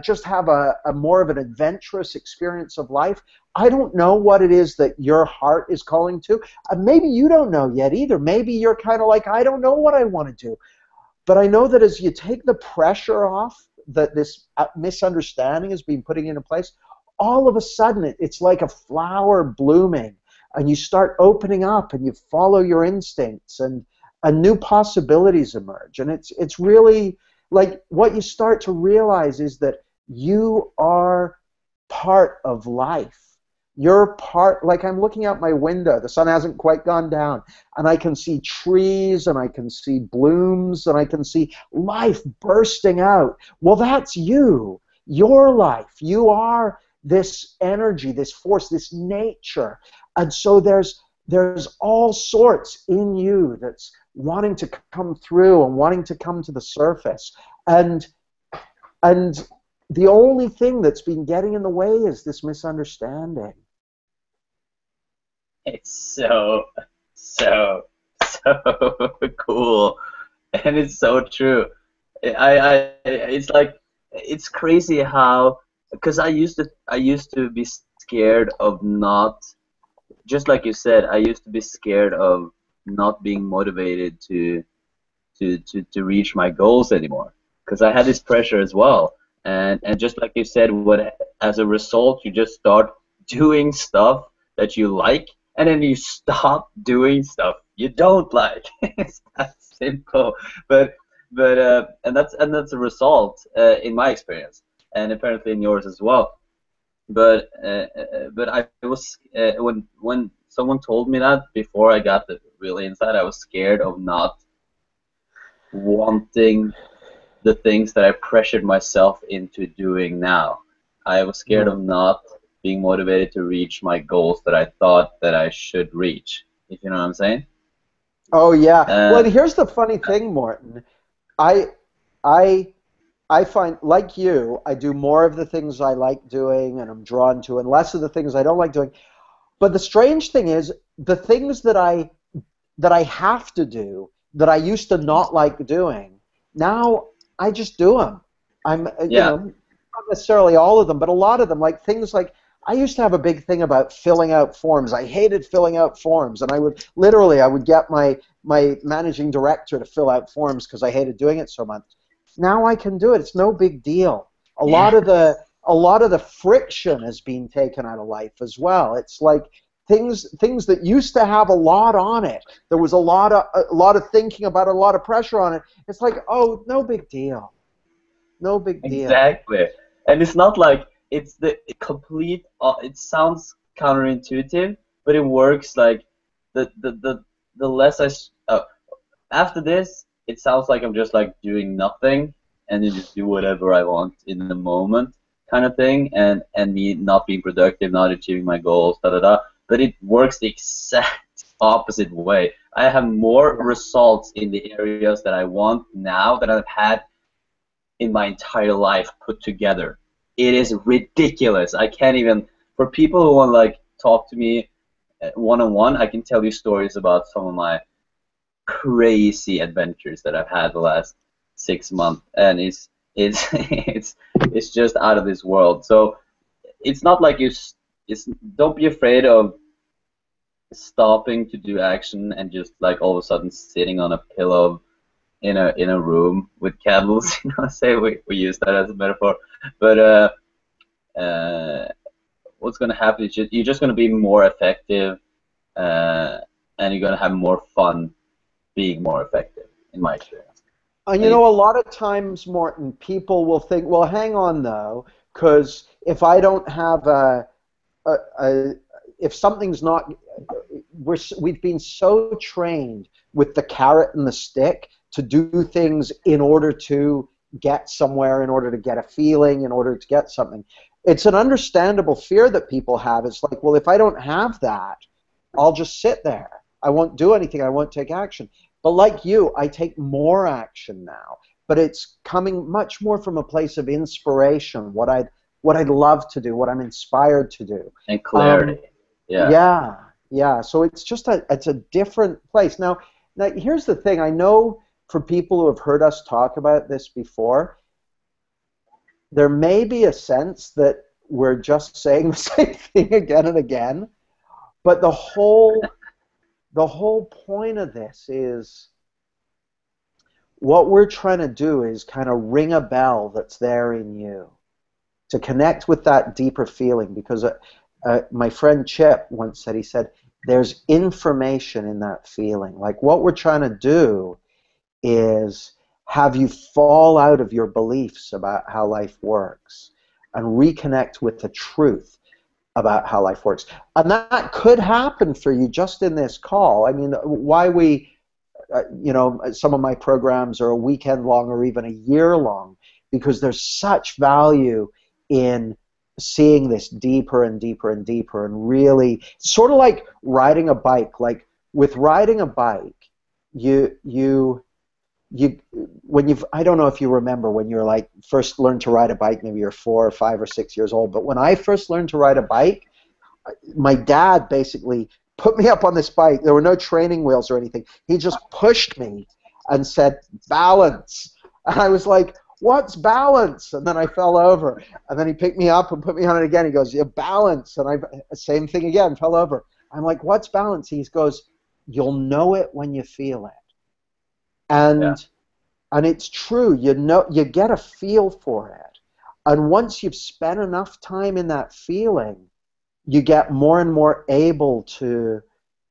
just have a more of an adventurous experience of life. I don't know what it is that your heart is calling to. Maybe you don't know yet either. Maybe you're kind of like, I don't know what I want to do. But I know that as you take the pressure off that this misunderstanding is being putting into place, all of a sudden it's like a flower blooming and you start opening up and you follow your instincts and new possibilities emerge. And it's really like what you start to realize is that you are part of life. You're part, like I'm looking out my window, the sun hasn't quite gone down, and I can see trees, and I can see blooms, and I can see life bursting out. Well, that's you, your life. You are this energy, this force, this nature. And so there's all sorts in you that's wanting to come through and wanting to come to the surface. And the only thing that's been getting in the way is this misunderstanding. It's so cool, and it's so true. It's like, it's crazy how, because I used to be scared of not, just like you said, I used to be scared of not being motivated to reach my goals anymore, because I had this pressure as well. And just like you said, as a result, you just start doing stuff that you like, and then you stop doing stuff you don't like. It's that simple. But and that's a result in my experience, and apparently in yours as well. But I was when someone told me that, before I got the really inside, I was scared of not wanting the things that I pressured myself into doing now. I was scared of not being motivated to reach my goals that I thought that I should reach. If you know what I'm saying? Oh yeah. Well, Uh, here's the funny thing, Morten. I I I find, like you, I do more of the things I like doing and I'm drawn to, and less of the things I don't like doing. But the strange thing is, the things that I have to do that I used to not like doing, now I just do them. I'm, yeah, not necessarily all of them, but a lot of them, like things like, I used to have a big thing about filling out forms. I hated filling out forms, and I would get my managing director to fill out forms because I hated doing it so much. Now I can do it. It's no big deal. A lot yeah, of the friction has been taken out of life as well. It's like things that used to have a lot on it. There was a lot of thinking about it, a lot of pressure on it. It's like, oh, no big deal. No big deal. exactly. And it's not like it's the complete. It sounds counterintuitive, but it works. Like the less after this, it sounds like I'm just like doing nothing and then just do whatever I want in the moment, kind of thing, and me not being productive, not achieving my goals, da da da. But it works the exact opposite way. I have more Yeah. results in the areas that I want now than I've had in my entire life put together. It is ridiculous. I can't even. For people who want to like talk to me one on one, I can tell you stories about some of my crazy adventures that I've had the last 6 months, and it's it's just out of this world. So it's not like it's don't be afraid of stopping to do action and just like all of a sudden sitting on a pillow in a room with candles. Say we use that as a metaphor, but uh, what's gonna happen is you're just gonna be more effective, uh, and you're gonna have more fun being more effective, in my experience. And And a lot of times, Morton, people will think, well, hang on though, because if I don't have a if something's not, we've been so trained with the carrot and the stick to do things in order to get somewhere, in order to get a feeling, in order to get something. It's an understandable fear that people have. It's like, well, if I don't have that, I'll just sit there. I won't do anything. I won't take action. But like you, I take more action now. But it's coming much more from a place of inspiration, what I'd love to do, what I'm inspired to do. Um, clarity. Yeah. yeah, yeah. So it's a different place. Now here's the thing. I know for people who have heard us talk about this before, there may be a sense that we're just saying the same thing again and again. But the whole point of this is what we're trying to do is kind of ring a bell that's there in you to connect with that deeper feeling, because my friend Chip once said, he said, there's information in that feeling. Like what we're trying to do is have you fall out of your beliefs about how life works and reconnect with the truth about how life works. And that could happen for you just in this call. I mean, why some of my programs are a weekend long or even a year long, because there's such value in seeing this deeper and deeper and deeper, and really sort of like riding a bike. Like with riding a bike, you when you've, I don't know if you remember when you're like first learned to ride a bike, maybe you're 4 or 5 or 6 years old, but when I first learned to ride a bike, my dad basically put me up on this bike. There were no training wheels or anything. He just pushed me and said, balance. And I was like, what's balance? And then I fell over. And then he picked me up and put me on it again. He goes, yeah, balance. And same thing again, fell over. I'm like, what's balance? He goes, you'll know it when you feel it. Yeah. And it's true. You get a feel for it. And once you've spent enough time in that feeling, you get more and more able to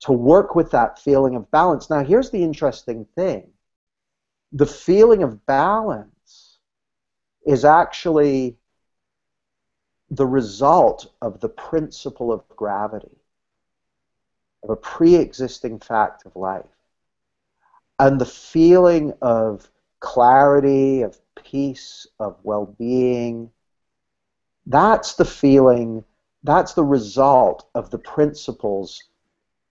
work with that feeling of balance. Now, here's the interesting thing. The feeling of balance is actually the result of the principle of gravity, of a pre-existing fact of life. And the feeling of clarity, of peace, of well-being. That's the feeling, that's the result of the principles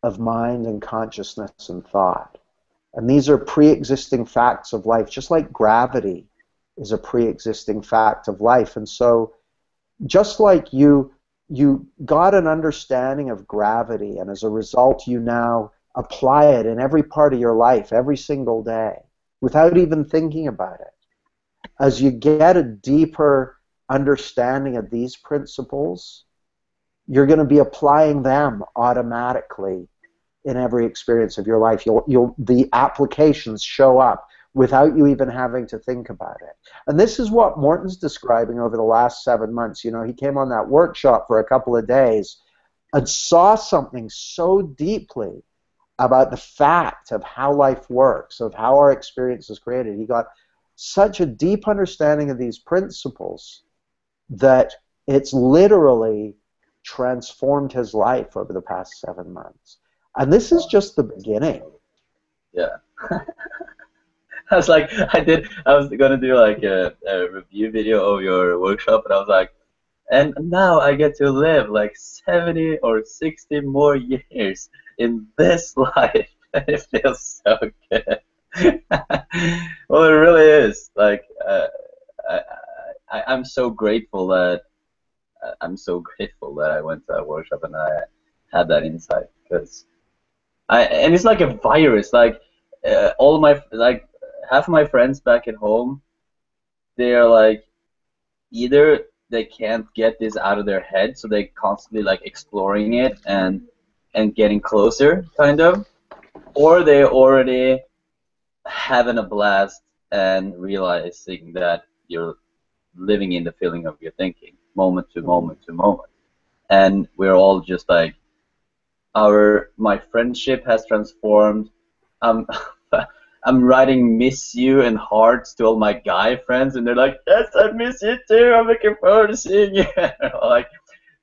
of mind and consciousness and thought. And these are pre-existing facts of life, just like gravity is a pre-existing fact of life. And so just like you got an understanding of gravity, and as a result you now apply it in every part of your life, every single day, without even thinking about it. As you get a deeper understanding of these principles, you're going to be applying them automatically in every experience of your life. The applications show up without you even having to think about it. And this is what Morten's describing over the last 7 months. You know, he came on that workshop for a couple of days and saw something so deeply about the fact of how life works, of how our experience is created. He got such a deep understanding of these principles that it's literally transformed his life over the past 7 months. And this is just the beginning. Yeah. I was like, I was gonna do like a review video of your workshop, and I was like, and now I get to live like 70 or 60 more years in this life, and it feels so good. Well, it really is. Like, I'm so grateful that I went to that workshop and I had that insight, because and it's like a virus. Like, all my half of my friends back at home, they're like, either they can't get this out of their head, so they constantly like exploring it and getting closer, kind of, or they already having a blast and realizing that you're living in the feeling of your thinking, moment to moment to moment. And we're all just like, my friendship has transformed. I'm writing "miss you" and hearts to all my guy friends, and they're like, "Yes, I miss you too. I'm looking forward to seeing you." Like,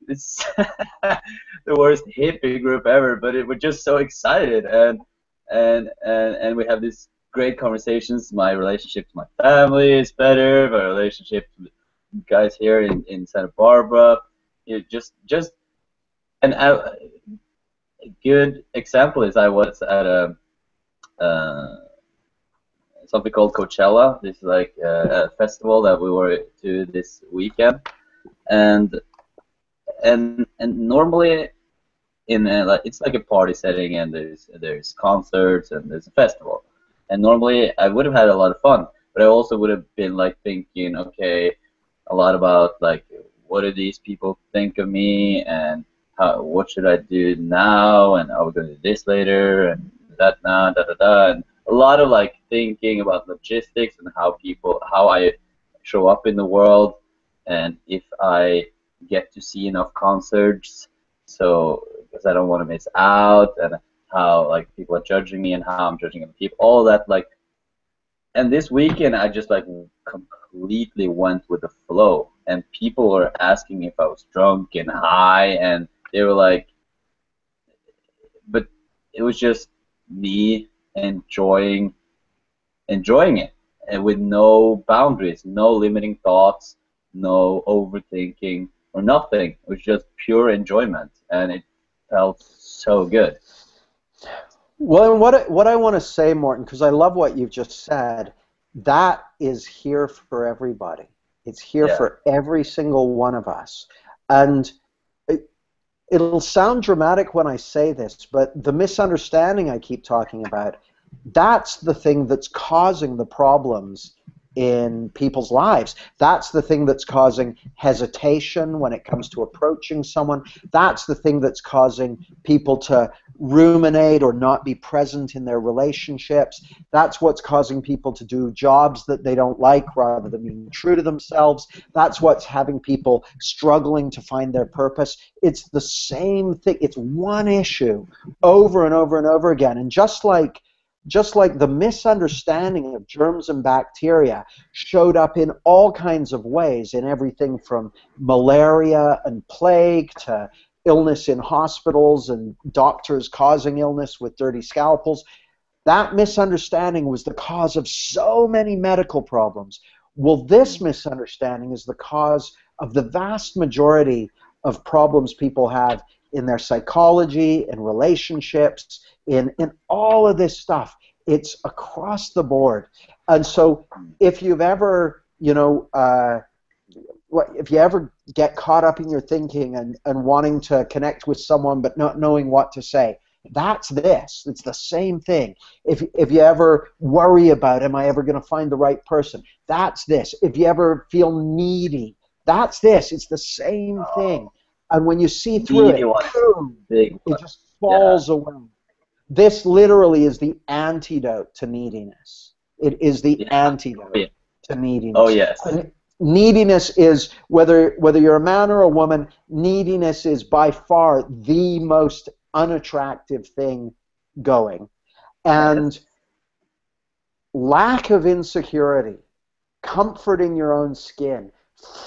it's the worst hippie group ever, but we're just so excited, and we have these great conversations. My relationship to my family is better. My relationship with guys here in Santa Barbara, just and a good example is I was at a something called Coachella. This is like a festival that we were to this weekend, and normally in it's like a party setting, and there's concerts and there's a festival, and normally I would have had a lot of fun, but I also would have been like thinking, okay, a lot about like, what do these people think of me, and what should I do now, and are we going to do this later, and that now, da da da, and a lot of like thinking about logistics and how I show up in the world, and if I get to see enough concerts, so because I don't want to miss out, and how like people are judging me and how I'm judging other people, all that like. And this weekend I just like completely went with the flow, and people were asking if I was drunk and high, and they were like, but it was just me enjoying it, and with no boundaries, no limiting thoughts, no overthinking or nothing. It was just pure enjoyment, and it felt so good. Well, and what I want to say, Morten, because I love what you've just said, that is here for everybody. It's here for every single one of us. And it'll sound dramatic when I say this, but the misunderstanding I keep talking about, that's the thing that's causing the problems in people's lives. That's the thing that's causing hesitation when it comes to approaching someone. That's the thing that's causing people to ruminate or not be present in their relationships. That's what's causing people to do jobs that they don't like rather than being true to themselves. That's what's having people struggling to find their purpose. It's the same thing. It's one issue over and over and over again. And just like the misunderstanding of germs and bacteria showed up in all kinds of ways, in everything from malaria and plague to illness in hospitals and doctors causing illness with dirty scalpels, that misunderstanding was the cause of so many medical problems. Well, this misunderstanding is the cause of the vast majority of problems people have in their psychology, in relationships, in all of this stuff. It's across the board. And so if you've ever, if you ever get caught up in your thinking and wanting to connect with someone but not knowing what to say, that's this. It's the same thing. If you ever worry about, am I ever going to find the right person? That's this. If you ever feel needy, that's this. It's the same thing. And when you see through it, boom, it just falls away. This literally is the antidote to neediness. It is the antidote to neediness. Oh, yes. And neediness is, whether you're a man or a woman, neediness is by far the most unattractive thing going. And lack of insecurity, comfort in your own skin,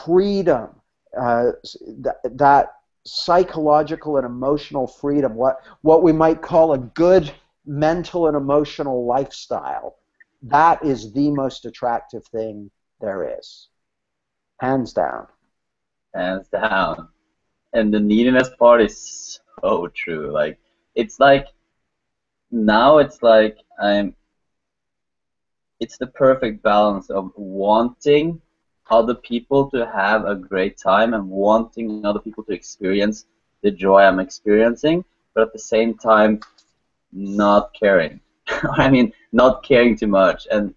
freedom, that psychological and emotional freedom, what we might call a good mental and emotional lifestyle, that is the most attractive thing there is. Hands down. Hands down. And the neediness part is so true. Like, it's like, now it's like it's the perfect balance of wanting other people to have a great time and wanting other people to experience the joy I'm experiencing, but at the same time not caring. I mean, not caring too much. And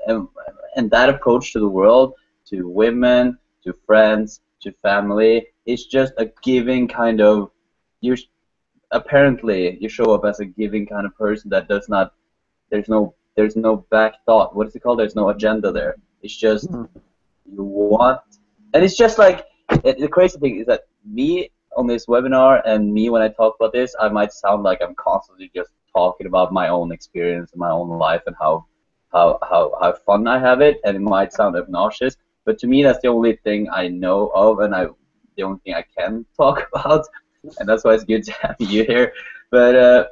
that approach to the world, to women, to friends, to family, is just a giving kind of, apparently you show up as a giving kind of person that does not, there's no back thought. What is it called? There's no agenda there. It's just you want, and it's just like, the crazy thing is that me on this webinar and me when I talk about this, I might sound like I'm constantly just talking about my own experience and my own life and how fun I have it, and it might sound obnoxious, but to me that's the only thing I know of, and the only thing I can talk about, and that's why it's good to have you here. But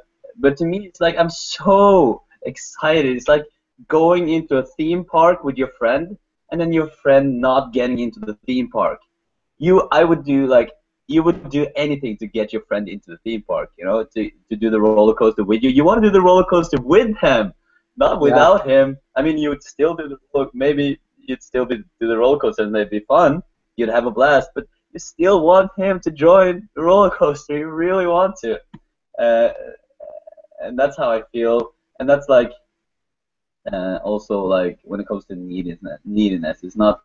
to me it's like, I'm so excited. It's like going into a theme park with your friend, and then your friend not getting into the theme park. You would do anything to get your friend into the theme park, to do the roller coaster with you. You want to do the roller coaster with him, not without him. I mean, you would still do maybe you'd still do the roller coaster and it'd be fun. You'd have a blast, but you still want him to join the roller coaster. You really want to. And that's how I feel. And that's like, also like when it comes to neediness, it's not,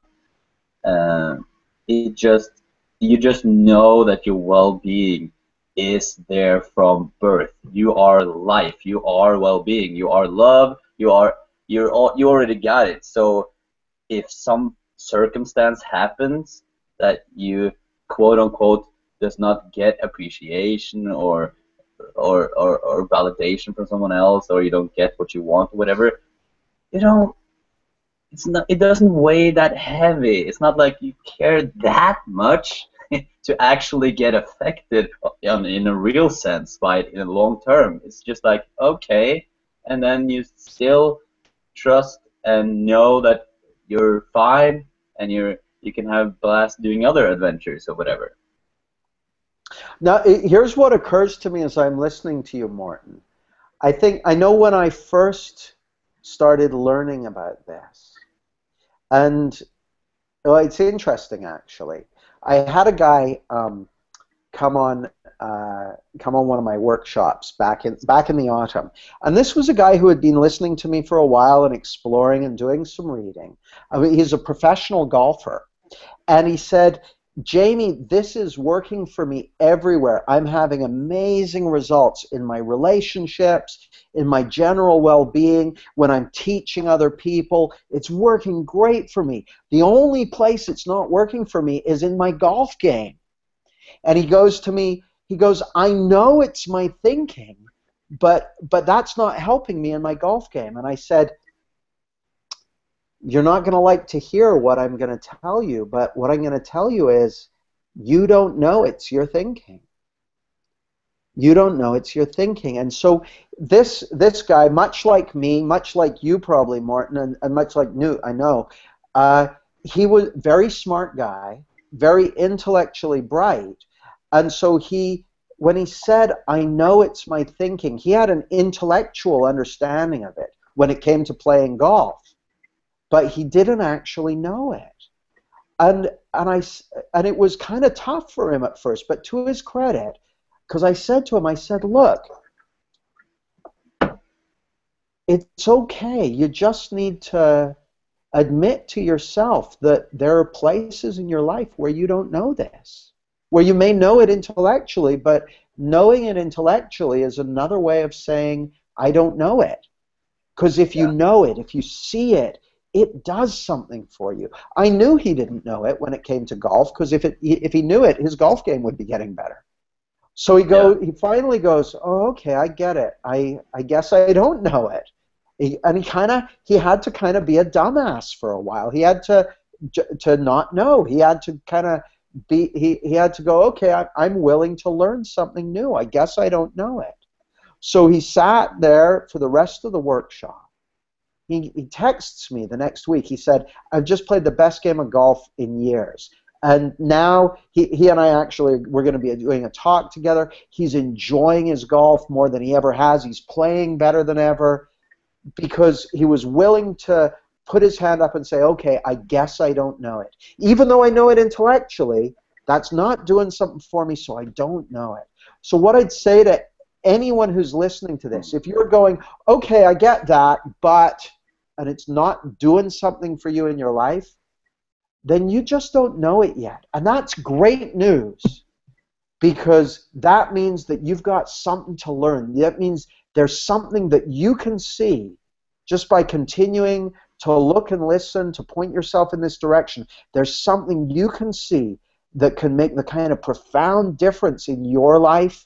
you just know that your well-being is there from birth. You are life. You are well-being. You are love. You already got it. So if some circumstance happens that you quote unquote does not get appreciation or validation from someone else, or you don't get what you want or whatever, it doesn't weigh that heavy. It's not like you care that much to actually get affected in a real sense by it in the long term. It's just like, okay, and then you still trust and know that you're fine, and you can have blast doing other adventures or whatever. Now, here's what occurs to me as I'm listening to you, Morten. I know when I first started learning about this, and well, it's interesting actually. I had a guy come on one of my workshops back in the autumn, and this was a guy who had been listening to me for a while and exploring and doing some reading. I mean, he's a professional golfer, and he said, Jamie, this is working for me everywhere. I'm having amazing results in my relationships, in my general well-being, when I'm teaching other people. It's working great for me. The only place it's not working for me is in my golf game. And he goes to me, I know it's my thinking, but that's not helping me in my golf game. And I said, you're not going to like to hear what I'm going to tell you, but what I'm going to tell you is you don't know it's your thinking. You don't know it's your thinking. And so this guy, much like me, much like you probably, Morten, and much like Newt, I know, he was a very smart guy, very intellectually bright, and so when he said, "I know it's my thinking," he had an intellectual understanding of it when it came to playing golf, but he didn't actually know it. And it was kind of tough for him at first, but to his credit, because I said to him, I said, "Look, it's okay. You just need to admit to yourself that there are places in your life where you don't know this, where you may know it intellectually, but knowing it intellectually is another way of saying, I don't know it. Because if you know it, if you see it, it does something for you." I knew he didn't know it when it came to golf, because if he knew it, his golf game would be getting better. So he finally goes, "Oh, okay, I get it. I guess I don't know it." He had to kind of be a dumbass for a while. He had to not know. He had to kind of he had to go, "Okay, I'm willing to learn something new. I guess I don't know it." So he sat there for the rest of the workshop. He texts me the next week. He said, "I've just played the best game of golf in years. And now he and I we're going to be doing a talk together. He's enjoying his golf more than he ever has. He's playing better than ever because he was willing to put his hand up and say, okay, I guess I don't know it. Even though I know it intellectually, that's not doing something for me, so I don't know it." So what I'd say to anyone who's listening to this, if you're going, okay, I get that, and it's not doing something for you in your life, then you just don't know it yet. And that's great news, because that means that you've got something to learn. That means there's something that you can see just by continuing to look and listen, to point yourself in this direction. There's something you can see that can make the kind of profound difference in your life,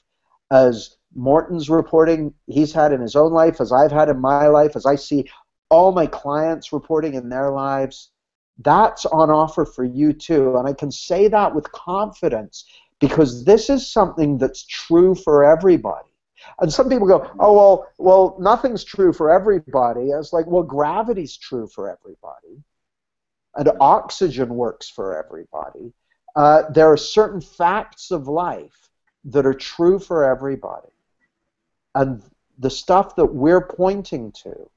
as Morten's reporting he's had in his own life, as I've had in my life, as I see all my clients reporting in their lives. That's on offer for you too. And I can say that with confidence because this is something that's true for everybody. And some people go, oh, well, nothing's true for everybody. I was like, well, gravity's true for everybody. And oxygen works for everybody. There are certain facts of life that are true for everybody. And the stuff that we're pointing to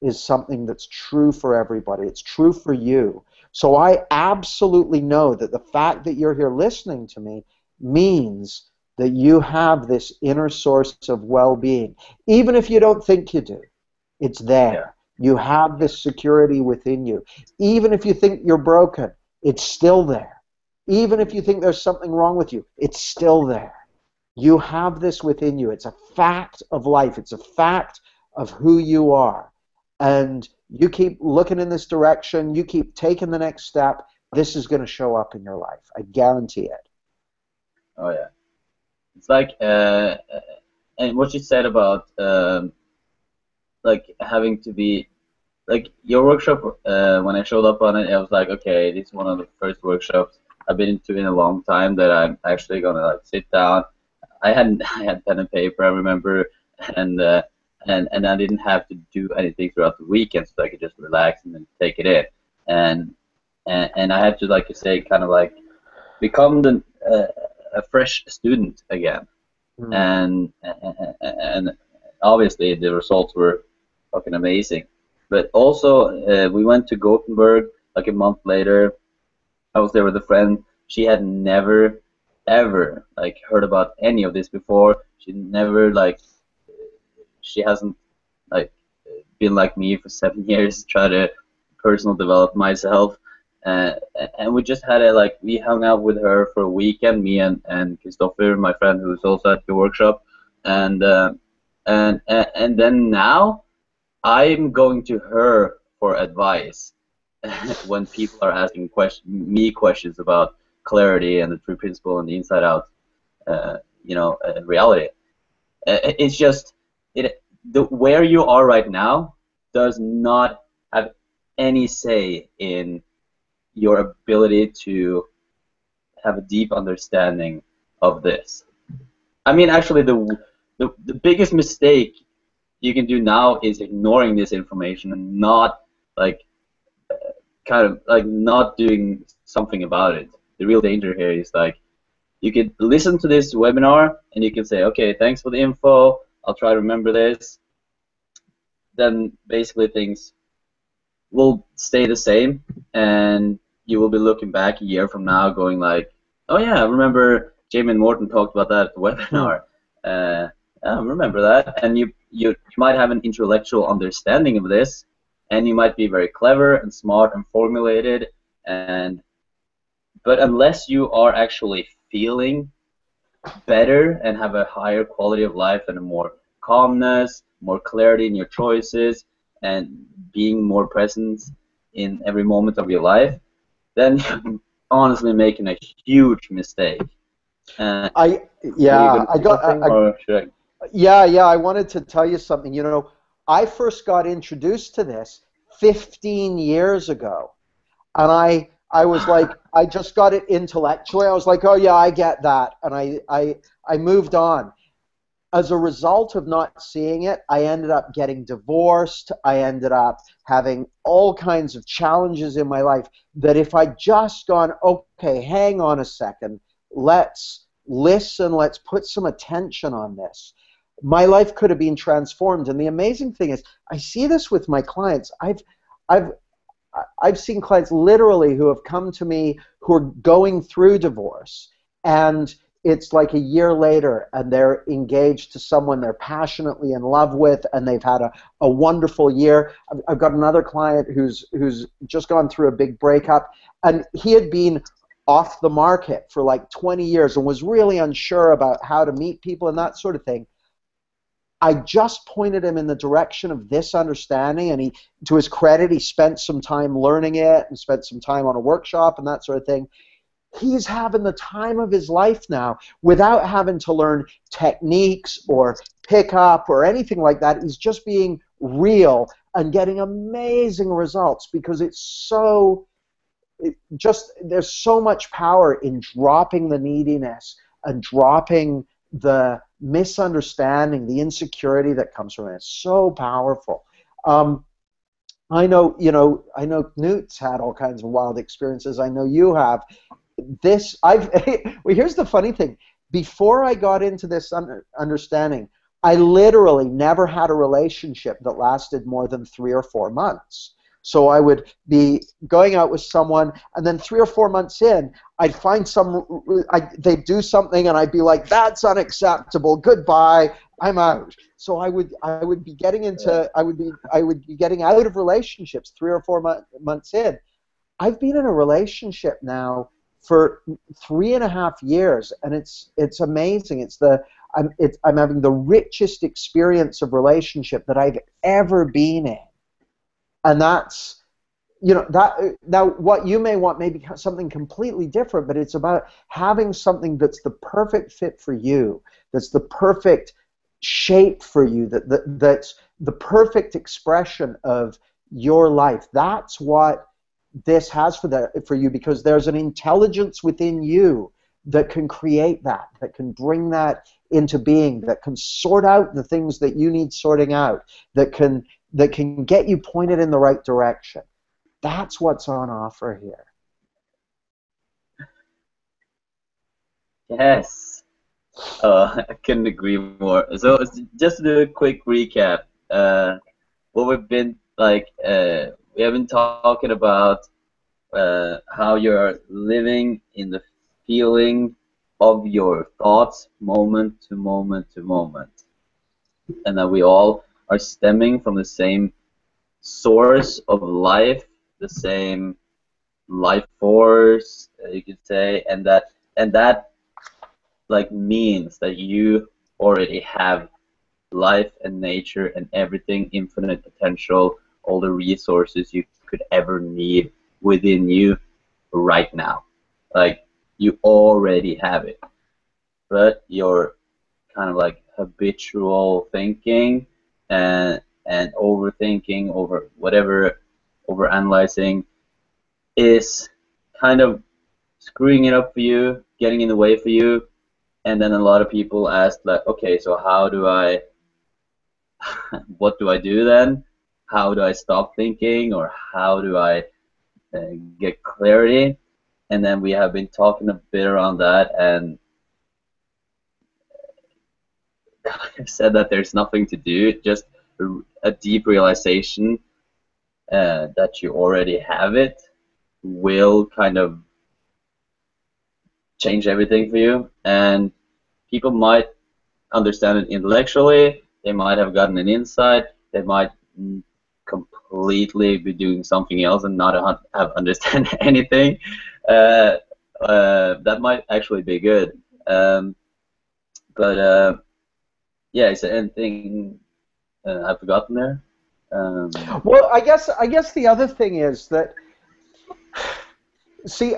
is something that's true for everybody. It's true for you. So I absolutely know that the fact that you're here listening to me means that you have this inner source of well-being. Even if you don't think you do, it's there. You have this security within you. Even if you think you're broken, it's still there. Even if you think there's something wrong with you, it's still there. You have this within you. It's a fact of life. It's a fact of who you are. And you keep looking in this direction, you keep taking the next step, this is going to show up in your life. I guarantee it. Oh, yeah. It's like, and what you said about, like, having to be, like, your workshop, when I showed up on it, I was like, okay, this is one of the first workshops I've been into in a long time that I'm actually going to, like, sit down. I had pen and paper, I remember, and I didn't have to do anything throughout the weekend, so I could just relax and then take it in. And I had to, like you say, kind of like become a fresh student again. And obviously the results were fucking amazing. But also we went to Gothenburg like a month later. I was there with a friend. She had never ever like heard about any of this before. She hasn't like been like me for 7 years, try to personal develop myself, and we just had we hung out with her for a weekend, me and Christopher, my friend who's also at the workshop, and then now I'm going to her for advice when people are asking me questions about clarity and the true principle and the inside out, reality. It's just where you are right now does not have any say in your ability to have a deep understanding of this. I mean, actually, the biggest mistake you can do now is ignoring this information and not kind of like not doing something about it. The real danger here is like you could listen to this webinar and you can say, okay, thanks for the info. I'll try to remember this. Then basically things will stay the same, and you will be looking back a year from now going like, oh yeah, I remember Jamie and Morten talked about that at the webinar. I remember that. And you might have an intellectual understanding of this, and you might be very clever and smart and formulated, but unless you are actually feeling better and have a higher quality of life and a more calmness, more clarity in your choices, and being more present in every moment of your life, then you're honestly making a huge mistake. Were you Yeah, going to say something, or should I? yeah, I wanted to tell you something. You know, I first got introduced to this 15 years ago, and I was like, I just got it intellectually. I was like, oh yeah, I get that, and I moved on. As a result of not seeing it, I ended up getting divorced. I ended up having all kinds of challenges in my life that if I'd just gone, okay, hang on a second, let's listen, let's put some attention on this, my life could have been transformed. And the amazing thing is, I see this with my clients. I've I've seen clients literally who have come to me who are going through divorce, and it's like a year later and they're engaged to someone they're passionately in love with, and they've had a wonderful year. I've got another client who's just gone through a big breakup, and he had been off the market for like 20 years and was really unsure about how to meet people and that sort of thing. I just pointed him in the direction of this understanding, and he, to his credit, he spent some time learning it and spent some time on a workshop and that sort of thing. He's having the time of his life now without having to learn techniques or pick up or anything like that. He's just being real and getting amazing results because it's so, there's so much power in dropping the neediness and dropping the misunderstanding, the insecurity that comes from it. It's so powerful. I know, I know Knut's had all kinds of wild experiences. I know you have. Well, here's the funny thing. Before I got into this understanding, I literally never had a relationship that lasted more than 3 or 4 months. So I would be going out with someone, and then 3 or 4 months in, I'd find they'd do something, and I'd be like, "That's unacceptable. Goodbye. I'm out." So I would be getting into, I would be getting out of relationships 3 or 4 months in. I've been in a relationship now for 3.5 years, and it's amazing. I'm having the richest experience of relationship that I've ever been in. And that's, that now what you may want may be something completely different, but it's about having something that's the perfect fit for you, that's the perfect shape for you, that's the perfect expression of your life. That's what this has for you, because there's an intelligence within you that can create that can bring that into being, that can sort out the things that you need sorting out, that can get you pointed in the right direction. That's what's on offer here. Yes. I couldn't agree more. So just to do a quick recap, what we've been like, we have been talking about how you're living in the feeling of your thoughts moment to moment to moment, and that we all are stemming from the same source of life, the same life force, you could say, and that like means that you already have life and nature and everything, infinite potential, all the resources you could ever need within you right now. Like, you already have it, but your kind of like habitual thinking and overthinking, over whatever, over analyzing, is kind of screwing it up for you, getting in the way for you. And then a lot of people ask, like, okay, so how do I, what do I do then? How do I stop thinking, or how do I get clarity, and then we have been talking a bit around that, and I've said that there's nothing to do, just a deep realization that you already have it will kind of change everything for you. And people might understand it intellectually, they might have gotten an insight, they might completely be doing something else and not have understand anything. That might actually be good. But yeah, is there anything I've forgotten there? Well, I guess the other thing is that, see,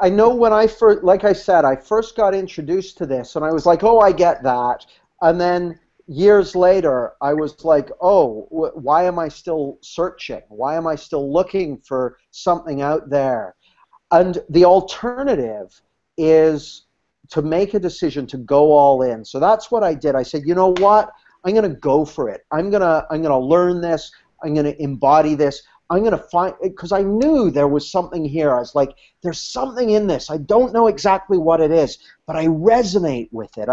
I know when I first, like I said, I first got introduced to this, and I was like, oh, I get that. And then years later, I was like, oh, why am I still searching? Why am I still looking for something out there? And the alternative is to make a decision to go all in. So that's what I did. I said, you know what? I'm going to go for it. I'm going to learn this. I'm going to embody this. I'm going to find, because I knew there was something here. I was like, there's something in this. I don't know exactly what it is, but I resonate with it.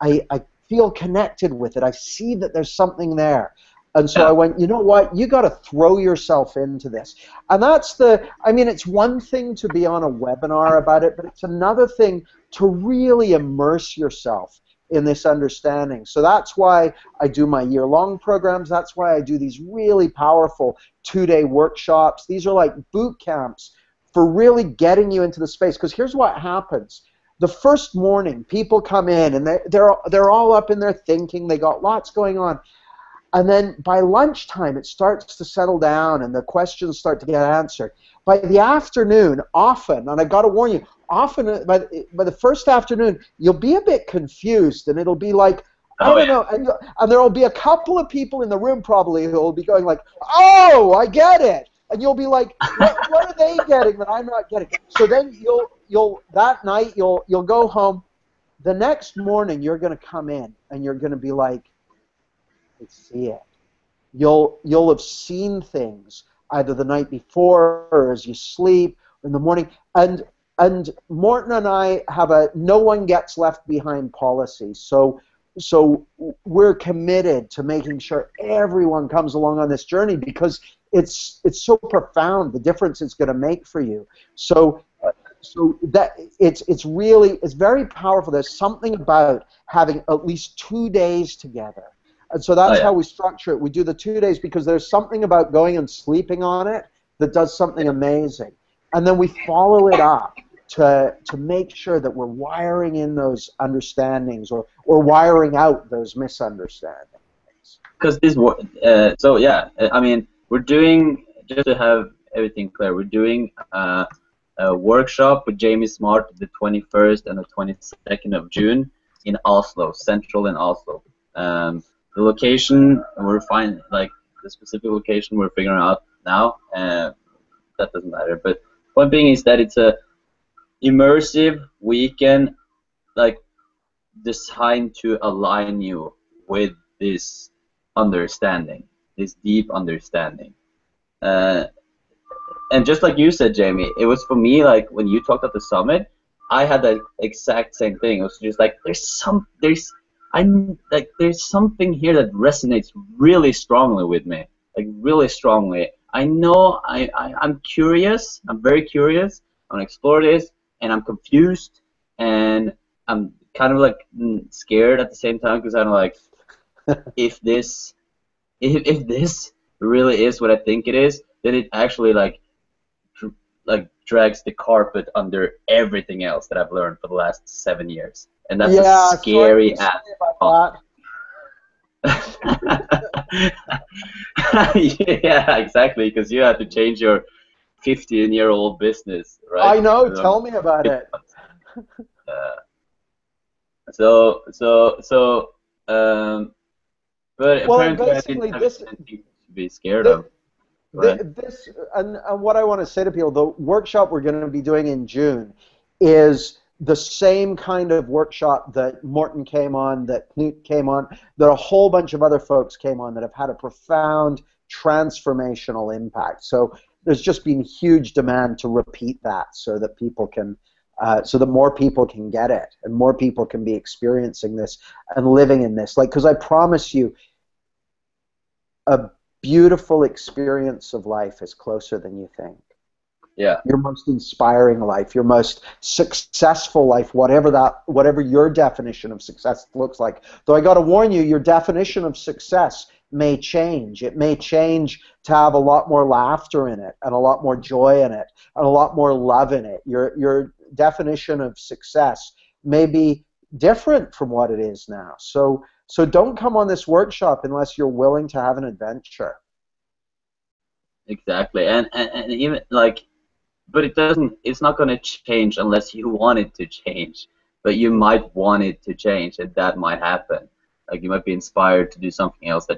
I feel connected with it. I see that there's something there. And so I went, you know what, you got to throw yourself into this. And that's I mean, it's one thing to be on a webinar about it, but it's another thing to really immerse yourself in this understanding. So that's why I do my year-long programs. That's why I do these really powerful 2-day workshops. These are like boot camps for really getting you into the space. Because here's what happens. The first morning, people come in, and they're all up in their thinking. They got lots going on. And then by lunchtime, it starts to settle down, and the questions start to get answered. By the afternoon, often, and I got to warn you, often by the first afternoon, you'll be a bit confused, and it'll be like, I don't know, and there will be a couple of people in the room probably who will be going like, oh, I get it. And you'll be like, what are they getting that I'm not getting? So then that night, you'll go home. The next morning, you're going to come in, and you're going to be like, I see it. You'll have seen things either the night before or as you sleep or in the morning. And Morten and I have a no one gets left behind policy. So we're committed to making sure everyone comes along on this journey because it's so profound, the difference it's going to make for you. So that it's very powerful. There's something about having at least 2 days together. And so that's how we structure it. We do the 2 days because there's something about going and sleeping on it that does something amazing. And then we follow it up to make sure that we're wiring in those understandings or wiring out those misunderstandings. Because so yeah, I mean, we're doing, just to have everything clear, we're doing a workshop with Jamie Smart the 21st and the 22nd of June in Oslo, central in Oslo. The location, like the specific location we're figuring out now, that doesn't matter. But one thing is that it's a immersive weekend, like designed to align you with this understanding, this deep understanding. And just like you said, Jamie, it was for me like when you talked at the summit, I had that exact same thing. It was just like there's something here that resonates really strongly with me, like really strongly. I know I'm curious. I'm very curious. I want to explore this, and I'm confused, and I'm kind of like scared at the same time because I'm like, if this really is what I think it is, then it actually like drags the carpet under everything else that I've learned for the last 7 years, and that's a scary ass. Yeah, exactly, because you had to change your 15-year-old business, right? I know. Tell me about it. But apparently basically, I didn't have anything to be scared of. This and what I want to say to people, the workshop we're going to be doing in June is the same kind of workshop that Morten came on, that Knut came on, that a whole bunch of other folks came on that have had a profound transformational impact. So there's just been huge demand to repeat that so that people can, so that more people can get it and more people can be experiencing this and living in this. Like, because I promise you, a beautiful experience of life is closer than you think. Yeah. Your most inspiring life, your most successful life, whatever your definition of success looks like. Though I got to warn you, your definition of success may change. It may change to have a lot more laughter in it, and a lot more joy in it, and a lot more love in it. Your definition of success may be different from what it is now. So don't come on this workshop unless you're willing to have an adventure. Exactly. And even like, but it's not going to change unless you want it to change. But you might want it to change, and that might happen. Like, you might be inspired to do something else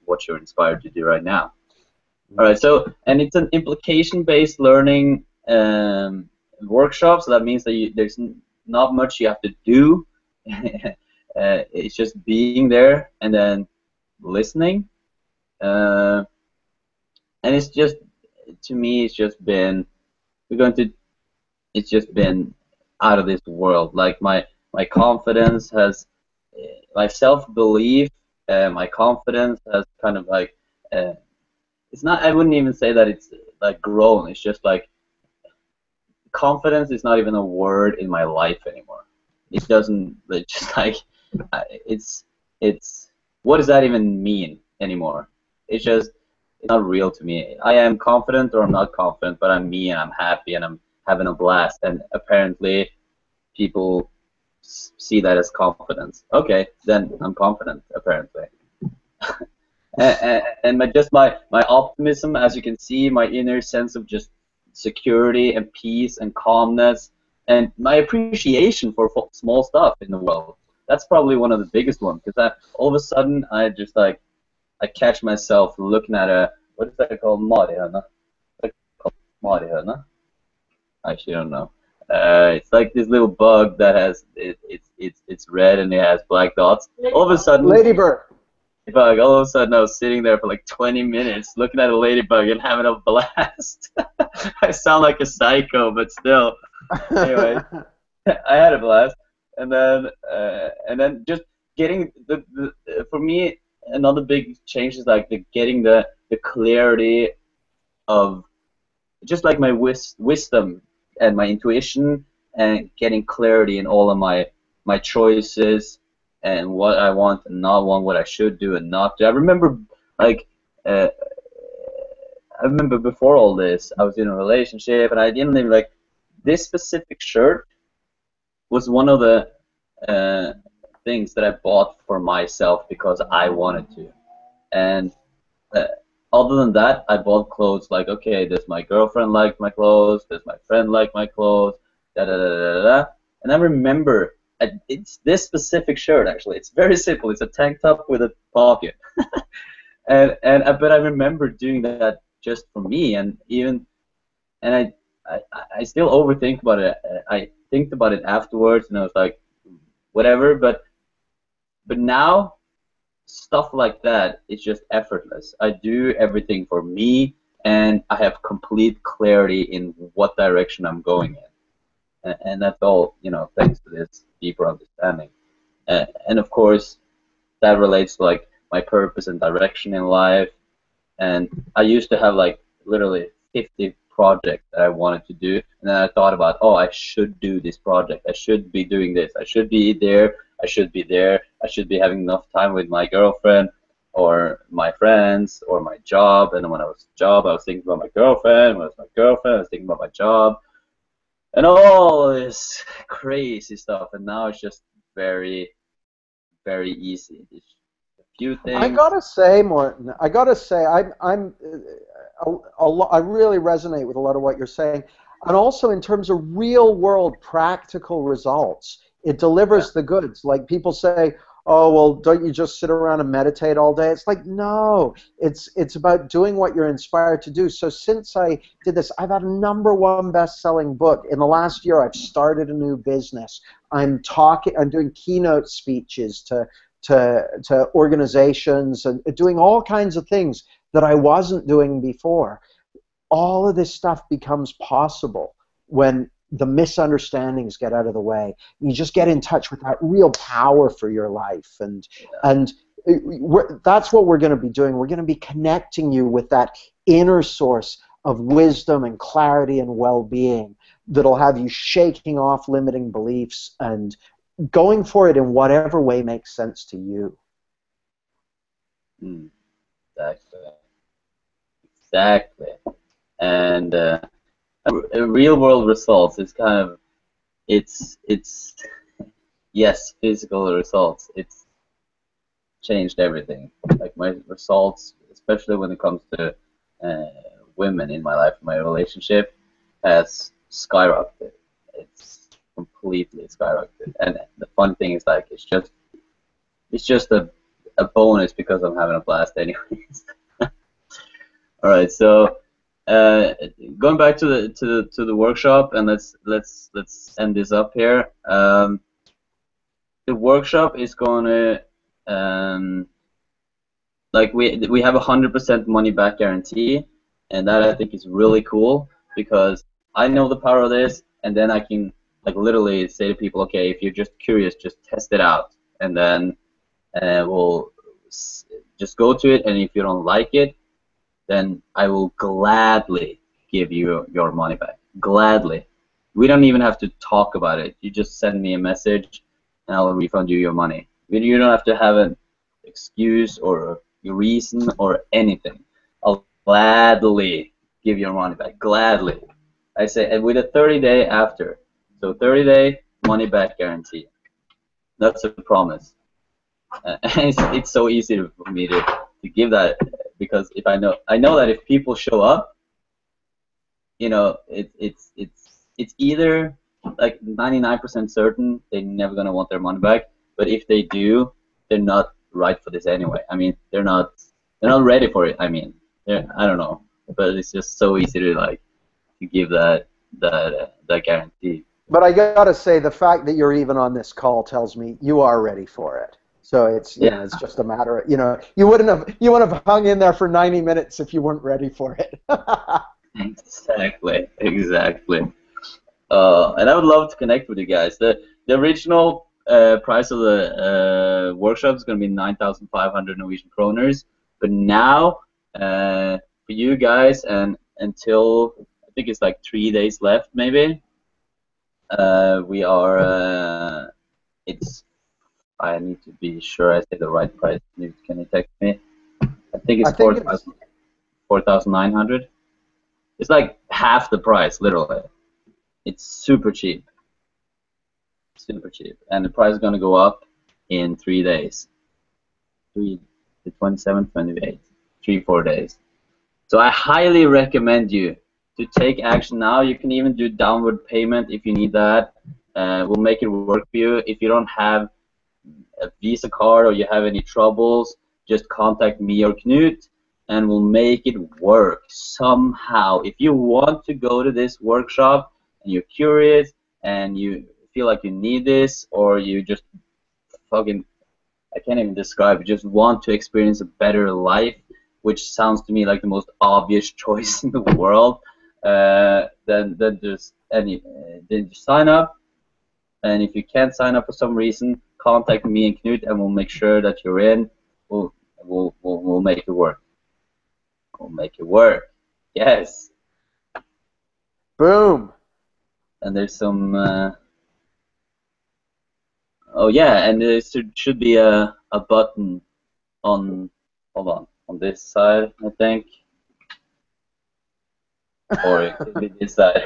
what you're inspired to do right now. All right, so, and it's an implication-based learning workshop, so that means that there's not much you have to do. It's just being there and then listening. And it's just, to me, it's just been out of this world. Like, my confidence has, my self-belief, my confidence has kind of like, it's not, I wouldn't even say that it's like grown. It's just like, confidence is not even a word in my life anymore. It doesn't, it's just like, it's what does that even mean anymore? It's just, it's not real to me. I am confident or I'm not confident, but I'm me and I'm happy and I'm having a blast, and apparently people see that as confidence. Okay, then I'm confident, apparently. And my optimism, as you can see, my inner sense of just security and peace and calmness, and my appreciation for small stuff in the world. That's probably one of the biggest ones, because all of a sudden I just like, I catch myself looking at what is that called? Marihøna? Marihøna? I actually don't know. It's like this little bug that has it's red and it has black dots. All of a sudden, Ladybird. All of a sudden, I was sitting there for like 20 minutes looking at a ladybug and having a blast. I sound like a psycho, but still. Anyway, I had a blast, and then just getting for me, another big change is like getting the clarity of just like my wisdom and my intuition, and getting clarity in all of my choices and what I want and not want, what I should do and not do. I remember like I remember before all this, I was in a relationship and I didn't even like, this specific shirt was one of the things that I bought for myself because I wanted to. And other than that, I bought clothes like, okay, does my girlfriend like my clothes? Does my friend like my clothes? Da da da da da. And I remember, it's this specific shirt actually. It's very simple. It's a tank top with a pocket. but I remember doing that just for me, and I still overthink about it. I think about it afterwards, and I was like, whatever. But now, stuff like that is just effortless. I do everything for me, and I have complete clarity in what direction I'm going in, and that's all, thanks to this deeper understanding. And of course, that relates to like my purpose and direction in life. And I used to have like literally 50 projects that I wanted to do, and then I thought about, oh, I should do this project. I should be doing this. I should be there. I should be there. I should be having enough time with my girlfriend or my friends or my job. And then when I was job, I was thinking about my girlfriend. When I was my girlfriend, I was thinking about my job. And all this crazy stuff. And now it's just very, very easy. It's a few things. I gotta say, Morten, I really resonate with a lot of what you're saying, and also in terms of real-world practical results, it delivers the goods. Like, people say, oh, well, don't you just sit around and meditate all day? It's like, no, it's about doing what you're inspired to do. So since I did this, I've had a #1 best-selling book. In the last year, I've started a new business. I'm doing keynote speeches to organizations and doing all kinds of things that I wasn't doing before. all of this stuff becomes possible when the misunderstandings get out of the way. You just get in touch with that real power for your life, and that's what we're going to be doing. We're going to be connecting you with that inner source of wisdom and clarity and well-being that'll have you shaking off limiting beliefs and going for it in whatever way makes sense to you. Exactly. And real world results is kind of, it's yes, physical results. It's changed everything. Like my results, especially when it comes to women in my life, my relationship has skyrocketed. It's completely skyrocketed. And the fun thing is, like, it's just a bonus because I'm having a blast anyways. All right, so going back to the workshop, and let's end this up here. The workshop is going to like we have 100% money back guarantee, and that I think is really cool because I know the power of this, and then I can like literally say to people, okay, if you're just curious, just test it out, and then we'll just go to it, and if you don't like it, then I will gladly give you your money back. Gladly. We don't even have to talk about it. You just send me a message, and I'll refund you your money. You don't have to have an excuse or a reason or anything. I'll gladly give your money back. Gladly. I say, and with a 30-day after. So 30-day money back guarantee. That's a promise. It's so easy for me to give that, because if I know that if people show up, you know, it's either like 99% certain they're never gonna want their money back, but if they do, they're not right for this anyway. I mean, they're not ready for it. I mean, I don't know, but it's just so easy to like to give that guarantee. But I gotta say, the fact that you're even on this call tells me you are ready for it. So it's you know, it's just a matter of, you know, you wouldn't have hung in there for 90 minutes if you weren't ready for it. Exactly. And I would love to connect with you guys. The original price of the workshop is going to be 9,500 Norwegian kroners, but now for you guys, and until I think it's like 3 days left, maybe we are. I need to be sure I say the right price. Can you text me? I think it's 4,900. It's like half the price, literally. It's super cheap. Super cheap. And the price is going to go up in 3 days. The 27th, 28th. 3-4 days. So I highly recommend you to take action now. You can even do downward payment if you need that. We'll make it work for you. If you don't have a Visa card or you have any troubles, just contact me or Knut, and we'll make it work somehow. If you want to go to this workshop and you're curious and you feel like you need this, or you just fucking, I can't even describe it, just want to experience a better life, which sounds to me like the most obvious choice in the world, then just sign up. And if you can't sign up for some reason, contact me and Knut, and we'll make sure that you're in. We'll make it work. We'll make it work. Yes. Boom. And there's some. Oh yeah, and there should be a button on. Hold on this side, I think. Or it could be this side.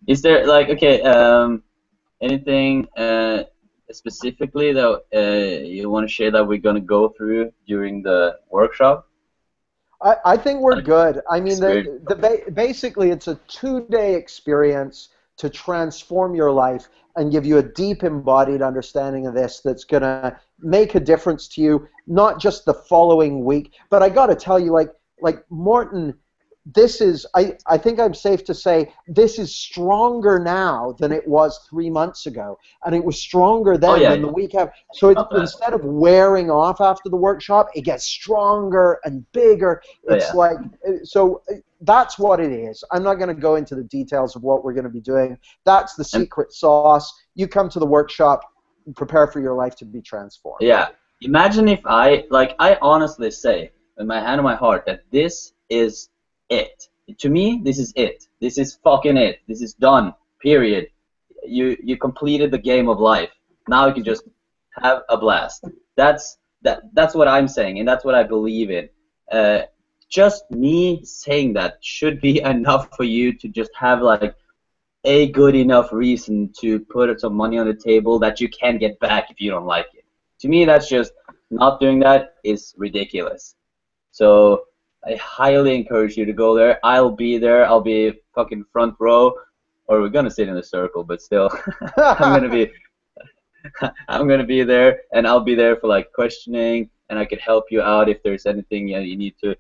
Is there like, okay, anything specifically that you want to share that we're going to go through during the workshop? I think we're good. I mean, basically it's a 2-day experience to transform your life and give you a deep embodied understanding of this that's going to make a difference to you, not just the following week. But I got to tell you, like Morten, this is, I think I'm safe to say, this is stronger now than it was 3 months ago. And it was stronger Oh then yeah, than the week after. So it's, not bad. instead of wearing off after the workshop, it gets stronger and bigger. Oh It's yeah. like, so that's what it is. I'm not going to go into the details of what we're going to be doing. That's the And secret sauce. You come to the workshop, prepare for your life to be transformed. yeah, imagine if I honestly say with my hand on my heart that this is it. To me, this is it. This is fucking it. This is done. Period. You completed the game of life. Now you can just have a blast. That's what I'm saying, and that's what I believe in. Uh, just me saying that should be enough for you to just have like a good enough reason to put some money on the table that you can get back if you don't like it. To me, that's just not doing that is ridiculous. So I highly encourage you to go there. I'll be there. I'll be fucking front row, or we're gonna sit in a circle, but still, I'm gonna be I'm gonna be there, and I'll be there for like questioning, and I could help you out if there's anything you need to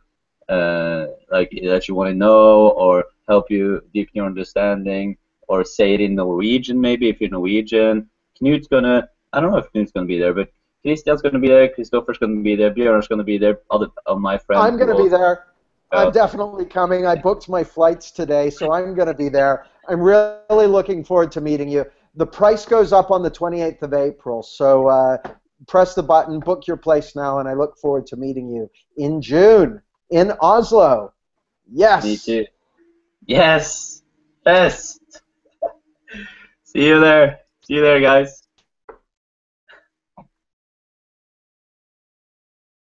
like that you want to know, or help you deepen your understanding, or say it in Norwegian maybe if you're Norwegian. Knut's gonna, I don't know if Knut's gonna be there, but Christian's gonna be there, Christopher's gonna be there, Björn's gonna be there, other of my friends I'm going will to be also there. I'm go. definitely coming. I booked my flights today, so I'm going to be there. I'm really looking forward to meeting you. The price goes up on the 28th of April, so press the button, book your place now, and I look forward to meeting you in June in Oslo. Me Yes. too. Yes! Best! See you there. See you there, guys.